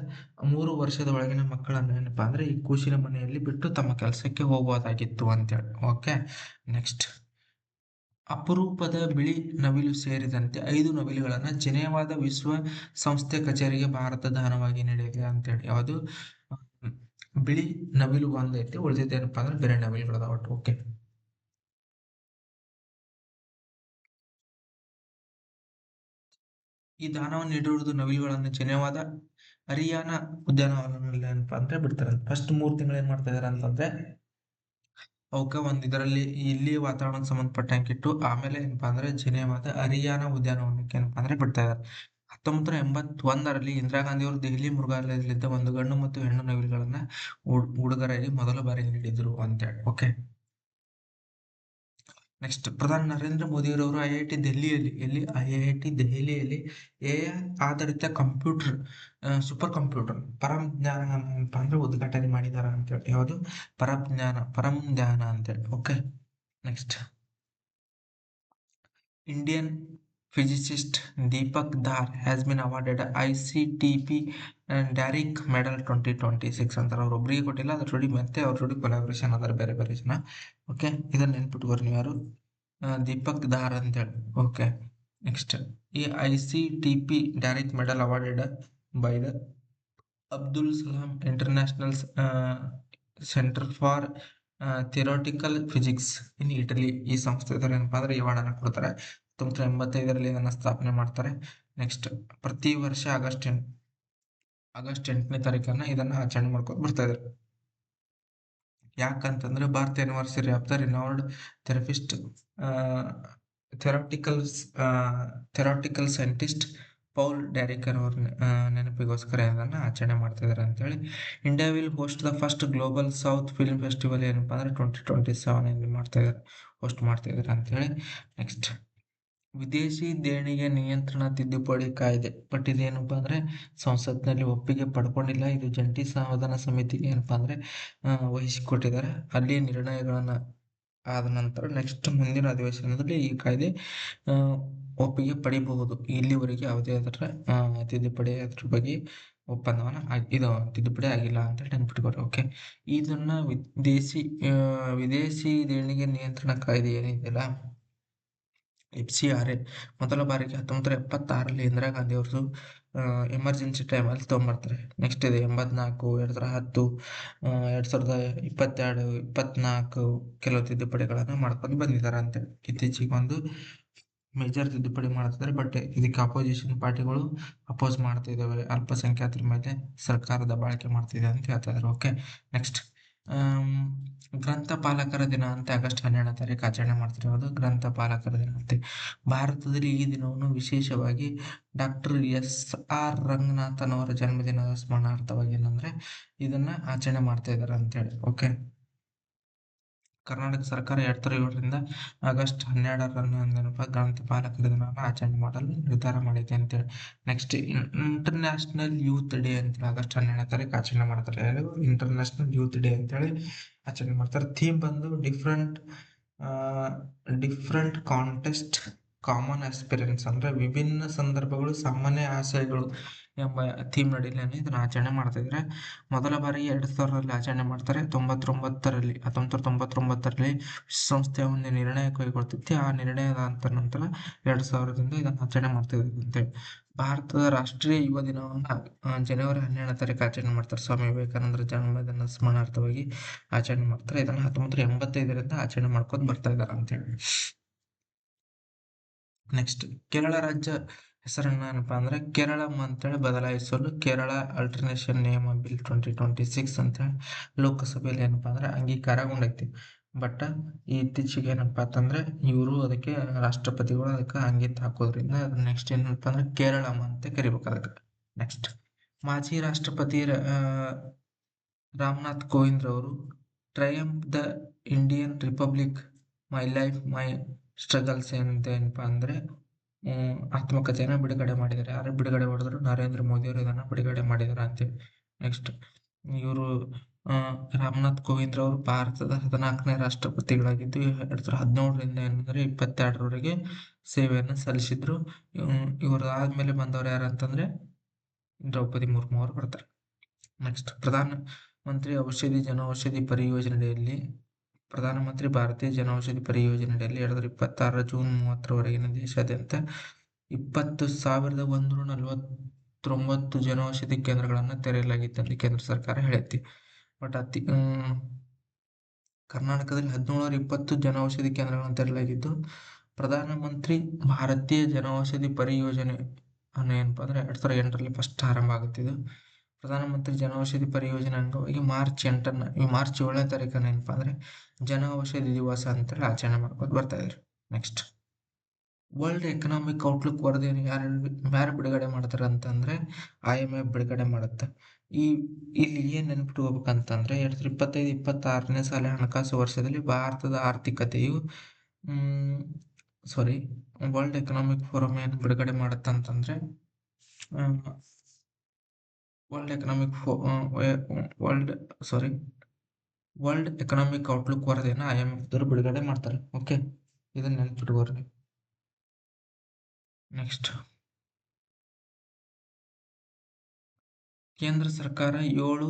3 ವರ್ಷದ ಒಳಗಿನ ಮಕ್ಕಳನ್ನು ಏನಪ್ಪಾ ಅಂದ್ರೆ ಈ ಕೂಸಿನ ಮನೆಯಲ್ಲಿ ಬಿಟ್ಟು ತಮ್ಮ ಕೆಲಸಕ್ಕೆ ಹೋಗಬಹುದಾಗಿತ್ತು ಅಂತೇಳಿ. ಓಕೆ, ನೆಕ್ಸ್ಟ್, ಅಪರೂಪದ ಬಿಳಿ ನವಿಲು ಸೇರಿದಂತೆ 5 ನವಿಲುಗಳನ್ನ ಜಿನೇವಾದ ವಿಶ್ವ ಸಂಸ್ಥೆ ಕಚೇರಿಗೆ ಭಾರತ ದಾನವಾಗಿ ನೀಡಿದೆ ಅಂತೇಳಿ. ಯಾವುದು? ಬಿಳಿ ನವಿಲು ಒಂದೈತಿ, ಉಳಿದಿದ್ದೇನಪ್ಪಾ ಅಂದ್ರೆ ಬೇರೆ ನವಿಲುಗಳದಾವ ಒಟ್ಟು. ಓಕೆ, ಈ ದಾನವನ್ನು ನೀಡಿರುವುದು ನವಿಲುಗಳನ್ನು ಜಿನೇವಾದ ಹರಿಯಾಣ ಉದ್ಯಾನವನದಲ್ಲಿ ಏನಪ್ಪಾ ಅಂದ್ರೆ ಬಿಡ್ತಾರೆ. ಫಸ್ಟ್ 3 ತಿಂಗಳು ಏನ್ ಮಾಡ್ತಾ ಇದಾರೆ ಅಂತಂದ್ರೆ ಅವಕ್ಕ ಒಂದ್ ಇದರಲ್ಲಿ ಇಲ್ಲಿ ವಾತಾವರಣಕ್ಕೆ ಸಂಬಂಧಪಟ್ಟಂಗೆ ಇಟ್ಟು ಆಮೇಲೆ ಏನಪ್ಪಾ ಅಂದ್ರೆ ಜಿನೇವಾದ ಹರಿಯಾಣ ಉದ್ಯಾನವನಕ್ಕೆ ಏನಪ್ಪಾ ಅಂದ್ರೆ ಬಿಡ್ತಾ ಇದಾರೆ. 1981ರಲ್ಲಿ ಇಂದಿರಾ ಗಾಂಧಿ ಅವರು ದೆಹಲಿ ಮೃಗಾಲಯದಲ್ಲಿದ್ದ ಒಂದು ಗಂಡು ಮತ್ತು ಹೆಣ್ಣು ನವಿಲುಗಳನ್ನ ಉಡುಗೊರೆಯಾಗಿ ಮೊದಲ ಬಾರಿ ನೀಡಿದ್ರು ಅಂತೇಳಿ. ಓಕೆ, ನೆಕ್ಸ್ಟ್, ಪ್ರಧಾನಿ ನರೇಂದ್ರ ಮೋದಿಯವರು ಐಐಟಿ ದೆಹಲಿಯಲ್ಲಿ ಎಐ ಆಧಾರಿತ ಸೂಪರ್ ಕಂಪ್ಯೂಟರ್ ಪರಂ ಅಂತ ಅಂದ್ರೆ ಉದ್ಘಾಟನೆ ಮಾಡಿದಾರ ಅಂತೇಳಿ. ಯಾವುದು? ಪರಂ ಜ್ಞಾನ ಅಂತೇಳಿ. Okay, next, Indian physicist Deepak Dhar has been awarded ICTP Derrick Medal 2026 ಅಂತಾರೆ. ಅವ್ರೊಬ್ರಿಗೆ ಕೊಟ್ಟಿಲ್ಲ, ಅದ್ರ ಜೋಡಿ ಮತ್ತೆ ಅವ್ರ ಜೋಡಿ ಕೊಲಾಬ್ರೇಷನ್ ಅದಾರ ಬೇರೆ ಬೇರೆ ಜನ. ಓಕೆ, ಇದನ್ನ ನೆನ್ಪಿಟ್ಕೋರಿ ನೀವು ಯಾರು? ದೀಪಕ್ ಧಾರ್ ಅಂತೇಳಿ. ಓಕೆ, ನೆಕ್ಸ್ಟ್, ಈ ICTP Derrick Medal awarded by the Abdul Kalam international centre for theoretical physics in Italy. ಈ ಸಂಸ್ಥೆದವ್ರು ಏನಪ್ಪಾ ಅಂದ್ರೆ ಈ ಅವಾರ್ಡನ್ನ ಕೊಡ್ತಾರೆ. 1985ರಲ್ಲಿ ಇದನ್ನ ಸ್ಥಾಪನೆ ಮಾಡ್ತಾರೆ. ನೆಕ್ಸ್ಟ್, ಪ್ರತಿ ವರ್ಷ ಆಗಸ್ಟ್ 8ನೇ ತಾರೀಕನ್ನ ಇದನ್ನ ಆಚರಣೆ ಮಾಡ್ಕೊಂಡು ಬರ್ತಾ ಇದ್ದಾರೆ. ಯಾಕಂತಂದ್ರೆ birth anniversary of the renowned therapist theoretical scientist Paul Dirac ಅವ್ರ ನೆನಪಿಗೋಸ್ಕರ ಇದನ್ನ ಆಚರಣೆ ಮಾಡ್ತಾ ಇದಾರೆ ಅಂತೇಳಿ. India will host the first Global South film festival ಏನಪ್ಪಾ ಅಂದ್ರೆ 2027 ಹೋಸ್ಟ್ ಮಾಡ್ತಾ ಇದಾರೆ ಅಂತೇಳಿ. ನೆಕ್ಸ್ಟ್, ವಿದೇಶಿ ದೇಣಿಗೆ ನಿಯಂತ್ರಣ ತಿದ್ದುಪಡಿ ಕಾಯ್ದೆ. ಬಟ್ ಇದೇನಪ್ಪಾ ಅಂದ್ರೆ ಸಂಸತ್ನಲ್ಲಿ ಒಪ್ಪಿಗೆ ಪಡ್ಕೊಂಡಿಲ್ಲ. ಇದು ಜಂಟಿ ಸಂಧಾನ ಸಮಿತಿಗೆ ಏನಪ್ಪಾ ಅಂದ್ರೆ ವಹಿಸಿಕೊಟ್ಟಿದ್ದಾರೆ. ಅಲ್ಲಿ ನಿರ್ಣಯಗಳನ್ನ ಆದ ನಂತರ ನೆಕ್ಸ್ಟ್ ಮುಂದಿನ ಅಧಿವೇಶನದಲ್ಲಿ ಈ ಕಾಯ್ದೆ ಆ, ಒಪ್ಪಿಗೆ ಪಡಿಬಹುದು. ಇಲ್ಲಿವರೆಗೆ ಯಾವುದೇ ಅದರ ತಿದ್ದುಪಡಿ ಅದ್ರ ಬಗ್ಗೆ ಒಪ್ಪಂದವನ್ನ ಇದು ತಿದ್ದುಪಡಿ ಆಗಿಲ್ಲ ಅಂತ ನೆನ್ಪಿಟ್ಕೊರಿ. ಓಕೆ, ಇದನ್ನ ವಿದೇಶಿ ದೇಣಿಗೆ ನಿಯಂತ್ರಣ ಕಾಯ್ದೆ ಏನಿದೆಯಲ್ಲ, FCRA, ಮೊದಲ ಬಾರಿಗೆ 1976ರಲ್ಲಿ ಇಂದಿರಾ ಗಾಂಧಿ ಅವರು ಎಮರ್ಜೆನ್ಸಿ ಟೈಮಲ್ಲಿ ತೊಗೊಂಬರ್ತಾರೆ. ನೆಕ್ಸ್ಟ್ ಇದೆ 84, 2010, 2022, 24 ಕೆಲವು ತಿದ್ದುಪಡಿಗಳನ್ನು ಮಾಡ್ಕೊಂಡು ಬಂದಿದ್ದಾರೆ ಅಂತ. ಇತ್ತೀಚೆಗೆ ಒಂದು ಮೇಜರ್ ತಿದ್ದುಪಡಿ ಮಾಡ್ತಿದ್ದಾರೆ, ಬಟ್ ಇದಕ್ಕೆ ಅಪೋಸಿಷನ್ ಪಾರ್ಟಿಗಳು ಅಪೋಸ್ ಮಾಡ್ತಿದ್ದಾವೆ. ಅಲ್ಪಸಂಖ್ಯಾತರ ಮೇಲೆ ಸರ್ಕಾರ ದಬ್ಬಾಳಿಕೆ ಮಾಡ್ತಿದೆ ಅಂತ ಹೇಳ್ತಾ ಇದ್ದಾರೆ. ಓಕೆ, ನೆಕ್ಸ್ಟ್ ಗ್ರಂಥಪಾಲಕರ ದಿನ ಅಂತ ಆಗಸ್ಟ್ 12ನೇ ತಾರೀಕು ಆಚರಣೆ ಮಾಡ್ತಿರೋದು ಗ್ರಂಥಪಾಲಕರ ದಿನ ಅಂತೆ. ಭಾರತದಲ್ಲಿ ಈ ದಿನವನ್ನು ವಿಶೇಷವಾಗಿ ಡಾಕ್ಟರ್ ರಂಗನಾಥನ್ ಅವರ ಜನ್ಮದಿನದ ಸ್ಮರಣಾರ್ಥವಾಗಿ ಏನಂದ್ರೆ ಇದನ್ನ ಆಚರಣೆ ಮಾಡ್ತಾ ಇದ್ದಾರೆ ಅಂತೇಳಿ. ಓಕೆ, ಕರ್ನಾಟಕ ಸರ್ಕಾರ 2007ರಿಂದ ಆಗಸ್ಟ್ 12ರಂದು ಗ್ರಂಥಪಾಲಕರ ದಿನವನ್ನು ಆಚರಣೆ ಮಾಡಲು ನಿರ್ಧಾರ ಮಾಡಿದೆ ಅಂತೇಳಿ. ನೆಕ್ಸ್ಟ್ ಇಂಟರ್ನ್ಯಾಷನಲ್ ಯೂತ್ ಡೇ ಅಂತೇಳಿ ಆಗಸ್ಟ್ 12ನೇ ತಾರೀಕು ಆಚರಣೆ ಮಾಡ್ತಾರೆ. ಇಂಟರ್ನ್ಯಾಷನಲ್ ಯೂತ್ ಡೇ ಅಂತೇಳಿ ಆಚರಣೆ ಮಾಡ್ತಾರೆ. ಥೀಮ್ ಬಂದು ಡಿಫ್ರೆಂಟ್ ಕಾಂಟೆಸ್ಟ್ ಕಾಮನ್ ಆಸ್ಪಿರೆನ್ಸ್, ಅಂದ್ರೆ ವಿಭಿನ್ನ ಸಂದರ್ಭಗಳು ಸಾಮಾನ್ಯ ಆಶಯಗಳು ಎಂಬ ಥೀಮ್ ನಡಿಲೇನೆ ಇದನ್ನ ಆಚರಣೆ ಮಾಡ್ತಾ ಇದ್ದಾರೆ. ಮೊದಲ ಬಾರಿಗೆ 2000ರಲ್ಲಿ ಆಚರಣೆ ಮಾಡ್ತಾರೆ. 1999ರಲ್ಲಿ ವಿಶ್ವಸಂಸ್ಥೆ ಒಂದು ನಿರ್ಣಯ ಕೈಗೊಳ್ತೈತಿ. ಆ ನಿರ್ಣಯದ ನಂತರ 2000ದಿಂದ ಇದನ್ನು ಆಚರಣೆ ಮಾಡ್ತಾ ಇದ್ದಾರೆ ಅಂತೇಳಿ. ಭಾರತದ ರಾಷ್ಟ್ರೀಯ ಯುವ ದಿನವನ್ನ ಜನವರಿ 12ನೇ ತಾರೀಕು ಆಚರಣೆ ಮಾಡ್ತಾರೆ. ಸ್ವಾಮಿ ವಿವೇಕಾನಂದರ ಜನ್ಮದಿನ ಸ್ಮರಣಾರ್ಥವಾಗಿ ಆಚರಣೆ ಮಾಡ್ತಾರೆ. ಇದನ್ನ 1985ರಿಂದ ಆಚರಣೆ ಮಾಡ್ಕೊಂಡು ಬರ್ತಾ ಇದ್ದಾರೆ ಅಂತೇಳಿ. ನೆಕ್ಸ್ಟ್ ಕೇರಳ ರಾಜ್ಯ ಹೆಸರನ್ನ ಏನಪ್ಪಾ ಅಂದ್ರೆ ಕೇರಳಂ ಅಂತೇಳಿ ಬದಲಾಯಿಸಲು ಕೇರಳ ಅಲ್ಟರ್ನೇಷನ್ ನಿಯಮ ಬಿಲ್ 2026 ಅಂತೇಳಿ ಲೋಕಸಭೆಯಲ್ಲಿ ಏನಪ್ಪಾ ಅಂದ್ರೆ ಅಂಗೀಕಾರಗೊಂಡೈತಿ. ಬಟ್ ಇತ್ತೀಚೆಗೆ ಏನಪ್ಪಾ ಅಂತಂದ್ರೆ ಇವರು ಅದಕ್ಕೆ ರಾಷ್ಟ್ರಪತಿಗಳು ಅದಕ್ಕೆ ಅಂಗೀಕಾರ ಹಾಕೋದ್ರಿಂದ ನೆಕ್ಸ್ಟ್ ಏನಪ್ಪಾ ಅಂದ್ರೆ ಕೇರಳಂ ಅಂತ ಕರಿಬೇಕು ಅದಕ್ಕೆ. ನೆಕ್ಸ್ಟ್ ಮಾಜಿ ರಾಷ್ಟ್ರಪತಿ ರಾಮನಾಥ್ ಕೋವಿಂದ್ ಅವರು Triumph the Indian republic, my life my struggles ಏನಪ್ಪಾ ಅಂದ್ರೆ ಆತ್ಮಕಥೆಯನ್ನು ಬಿಡುಗಡೆ ಮಾಡಿದ್ದಾರೆ. ಯಾರು ಬಿಡುಗಡೆ ಮಾಡಿದ್ರು? ನರೇಂದ್ರ ಮೋದಿ ಅವರು ಇದನ್ನ ಬಿಡುಗಡೆ ಮಾಡಿದ್ದಾರೆ ಅಂತೇಳಿ. ನೆಕ್ಸ್ಟ್ ಇವರು ರಾಮನಾಥ್ ಕೋವಿಂದ್ ಅವರು ಭಾರತದ 14ನೇ ರಾಷ್ಟ್ರಪತಿಗಳಾಗಿದ್ದು 2017ರಿಂದ ಏನಂದ್ರೆ 2022ರವರೆಗೆ ಸೇವೆಯನ್ನು ಸಲ್ಲಿಸಿದ್ರು. ಇವರು ಆದ್ಮೇಲೆ ಬಂದವರು ಯಾರಂತಂದ್ರೆ ದ್ರೌಪದಿ ಮುರ್ಮು ಅವರು ಬರ್ತಾರೆ. ನೆಕ್ಸ್ಟ್ ಪ್ರಧಾನಮಂತ್ರಿ ಭಾರತೀಯ ಜನೌಷಧಿ ಪರಿಯೋಜನೆಯಡಿಯಲ್ಲಿ 2026 ಜೂನ್ 30ರವರೆಗಿನ ದೇಶಾದ್ಯಂತ 20,149 ಜನೌಷಧಿ ಕೇಂದ್ರಗಳನ್ನು ತೆರೆಯಲಾಗಿತ್ತು ಅಂತ ಕೇಂದ್ರ ಸರ್ಕಾರ ಹೇಳೈತಿ. ಬಟ್ ಕರ್ನಾಟಕದಲ್ಲಿ 1720 ಜನೌಷಧಿ ಕೇಂದ್ರಗಳನ್ನು ತೆರೆಯಲಾಗಿದ್ದು, ಪ್ರಧಾನಮಂತ್ರಿ ಭಾರತೀಯ ಜನೌಷಧಿ ಪರಿಯೋಜನೆ ಏನಪ್ಪಾ ಅಂದ್ರೆ 2008ರಲ್ಲಿ ಫಸ್ಟ್ ಆರಂಭ ಆಗುತ್ತಿದ್ದು, ಪ್ರಧಾನಮಂತ್ರಿ ಜನೌಷಧಿ ಪರಿಯೋಜನೆ ಅಂಗವಾಗಿ ಮಾರ್ಚ್ 7ನೇ ತಾರೀಕನ್ನ ಏನಪ್ಪಾ ಅಂದ್ರೆ ಜನೌಷಧಿ ದಿವಸ ಅಂತೇಳಿ ಆಚರಣೆ ಮಾಡ್ಕೊಂಡು ಬರ್ತಾ ಇದ್ರು. ನೆಕ್ಸ್ಟ್ ವರ್ಲ್ಡ್ ಎಕನಾಮಿಕ್ ಔಟ್ಲುಕ್ ವರದಿಯನ್ನು ಯಾರು ಬಿಡುಗಡೆ ಮಾಡ್ತಾರೆ ಅಂತಂದ್ರೆ IMF ಬಿಡುಗಡೆ ಮಾಡುತ್ತೆ. ಇಲ್ಲಿ ಏನ್ ನೆನ್ಪಿಟ್ಕೋಬೇಕಂತಂದ್ರೆ 2025-26ನೇ ಸಾಲಿನ ಹಣಕಾಸು ವರ್ಷದಲ್ಲಿ ಭಾರತದ ಆರ್ಥಿಕತೆಯು ವರ್ಲ್ಡ್ ಎಕನಾಮಿಕ್ ಫೋರಂ ಏನ್ ಬಿಡುಗಡೆ ಮಾಡುತ್ತಂತಂದ್ರೆ ವರ್ಲ್ಡ್ ಎಕನಾಮಿಕ್ ಔಟ್ಲುಕ್ ವರದಿಯನ್ನು IMF ದವರು ಬಿಡುಗಡೆ ಮಾಡ್ತಾರೆ. ಓಕೆ, ಇದನ್ನ ನೆನ್ಪಿಟ್ಕೋರಿ. ನೆಕ್ಸ್ಟ್ ಕೇಂದ್ರ ಸರ್ಕಾರ 7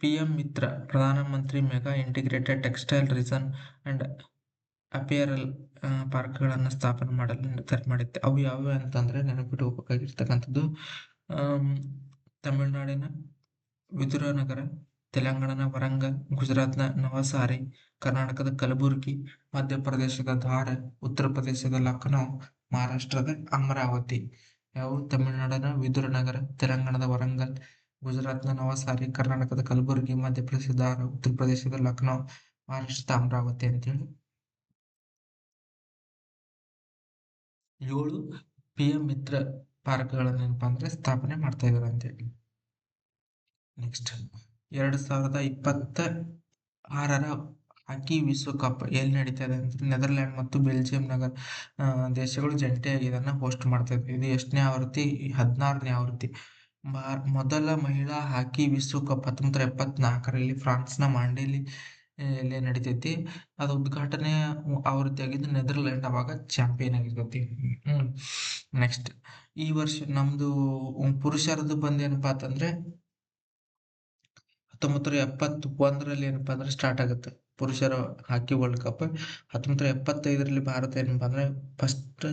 PM ಮಿತ್ರ ಪ್ರಧಾನಮಂತ್ರಿ mega integrated textile region and apparel ಪಾರ್ಕ್ಗಳನ್ನು ಸ್ಥಾಪನೆ ಮಾಡಲು ನಿರ್ಧಾರ ಮಾಡಿತ್ತು. ಅವು ಯಾವುವು ಅಂತಂದ್ರೆ ನೆನಪಿಟ್ಕೋಬೇಕಾಗಿರ್ತಕ್ಕಂಥದ್ದು ತಮಿಳುನಾಡಿನ ವಿದುರನಗರ, ತೆಲಂಗಾಣದ ವರಂಗಲ್, ಗುಜರಾತ್ನ ನವಸಾರಿ, ಕರ್ನಾಟಕದ ಕಲಬುರಗಿ, ಮಧ್ಯಪ್ರದೇಶದ ಧಾರ, ಉತ್ತರ ಪ್ರದೇಶದ ಲಖನೌ, ಮಹಾರಾಷ್ಟ್ರದ ಅಮರಾವತಿ. ಯಾವ? ತಮಿಳುನಾಡಿನ ವಿದುರನಗರ, ತೆಲಂಗಾಣದ ವರಂಗಲ್, ಗುಜರಾತ್ನ ನವಸಾರಿ, ಕರ್ನಾಟಕದ ಕಲಬುರಗಿ, ಮಧ್ಯಪ್ರದೇಶದ ಧಾರ, ಉತ್ತರ ಪ್ರದೇಶದ ಲಖನೌ, ಮಹಾರಾಷ್ಟ್ರದ ಅಮರಾವತಿ ಅಂತೇಳಿ 7 PM ಮಿತ್ರ ಪಾರ್ಕ್ಗಳನ್ನ ಏನಪ್ಪಾ ಅಂದ್ರೆ ಸ್ಥಾಪನೆ ಮಾಡ್ತಾ ಇದ್ದಾರೆ ಅಂತೇಳಿ. ನೆಕ್ಸ್ಟ್ 2026ರ ಹಾಕಿ ವಿಶ್ವಕಪ್ ಎಲ್ಲಿ ನಡೀತಾ ಇದೆ ಅಂದ್ರೆ ನೆದರ್ಲ್ಯಾಂಡ್ ಮತ್ತು ಬೆಲ್ಜಿಯಂ ದೇಶಗಳು ಜಂಟಿಯಾಗಿ ಇದನ್ನ ಹೋಸ್ಟ್ ಮಾಡ್ತಾ ಇದ್ದಾರೆ. ಇದು ಎಷ್ಟನೇ ಆವೃತ್ತಿ? 16ನೇ ಆವೃತ್ತಿ. ಮೊದಲ ಮಹಿಳಾ ಹಾಕಿ ವಿಶ್ವಕಪ್ 1974ರಲ್ಲಿ ಫ್ರಾನ್ಸ್ನ ಮಾಂಡೇಲಿ ಇಲ್ಲೇ ನಡಿತೈತಿ. ಅದು ಉದ್ಘಾಟನೆ ಆವೃತ್ತಿ ಆಗಿದ್ದು ನೆದರ್ಲ್ಯಾಂಡ್ ಅವಾಗ ಚಾಂಪಿಯನ್ ಆಗಿರ್ತೈತಿ. ನೆಕ್ಸ್ಟ್ ಈ ವರ್ಷ ನಮ್ದು ಪುರುಷರದ್ದು ಬಂದು ಏನಪ್ಪಾ ಅಂತಂದ್ರೆ 1971ರಲ್ಲಿ ಏನಪ್ಪಾ ಅಂದ್ರೆ ಸ್ಟಾರ್ಟ್ ಆಗುತ್ತೆ. ಪುರುಷರ ಹಾಕಿ ವರ್ಲ್ಡ್ ಕಪ್ 1975ರಲ್ಲಿ ಭಾರತ ಏನಪ್ಪಾ ಅಂದ್ರೆ ಫಸ್ಟ್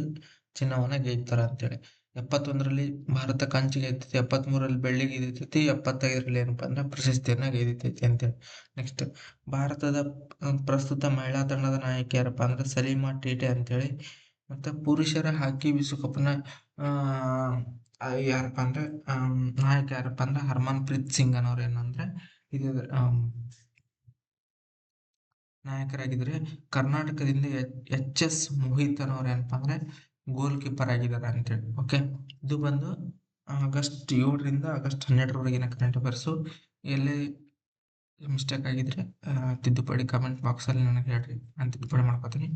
ಚಿನ್ನವನ್ನ ಗೆಲ್ತಾರ ಅಂತೇಳಿ. 71ರಲ್ಲಿ ಭಾರತ ಕಂಚು ಗೆದ್ದಿದೆ, 73ರಲ್ಲಿ ಬೆಳ್ಳಿ ಗೆದ್ದಿತೈತಿ, 75ರಲ್ಲಿ ಏನಪ್ಪಾ ಅಂದ್ರೆ ಪ್ರಶಸ್ತಿಯನ್ನ ಗೆದ್ದಿತೈತಿ ಅಂತೇಳಿ. ನೆಕ್ಸ್ಟ್ ಭಾರತದ ಪ್ರಸ್ತುತ ಮಹಿಳಾ ತಂಡದ ನಾಯಕಿ ಯಾರಪ್ಪಾ ಅಂದ್ರೆ ಸಲೀಮಾ ಟೇಟೆ ಅಂತೇಳಿ. ಮತ್ತೆ ಪುರುಷರ ಹಾಕಿ ವಿಶ್ವಕಪ್ನ ಯಾರಪ್ಪಾ ಅಂದ್ರೆ ನಾಯಕ ಯಾರಪ್ಪಾ ಅಂದ್ರೆ ಹರ್ಮನ್ ಪ್ರೀತ್ ಸಿಂಗ್ ಅನ್ನೋರು ಏನಂದ್ರೆ ಇದು ನಾಯಕರಾಗಿದ್ರೆ. ಕರ್ನಾಟಕದಿಂದ ಎಚ್ ಎಸ್ ಮೋಹಿತ್ ಅನ್ನೋರು ಏನಪ್ಪಾ ಅಂದ್ರೆ ಗೋಲ್ ಕೀಪರ್ ಆಗಿದ್ದಾರೆ ಅಂತೇಳಿ. ಓಕೆ, ಇದು ಬಂದು ಆಗಸ್ಟ್ 7ರಿಂದ ಆಗಸ್ಟ್ 12ರವರೆಗಿನ ಕರೆಂಟ್ ಅಫೇರ್ಸು. ಎಲ್ಲೇ ಮಿಸ್ಟೇಕ್ ಆಗಿದ್ರೆ ತಿದ್ದುಪಡಿ ಕಮೆಂಟ್ ಬಾಕ್ಸಲ್ಲಿ ನನಗೆ ಹೇಳ್ರಿ, ನಾನು ತಿದ್ದುಪಡಿ ಮಾಡ್ಕೊತೀನಿ.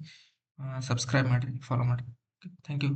ಸಬ್ಸ್ಕ್ರೈಬ್ ಮಾಡಿರಿ, ಫಾಲೋ ಮಾಡಿರಿ. Thank you.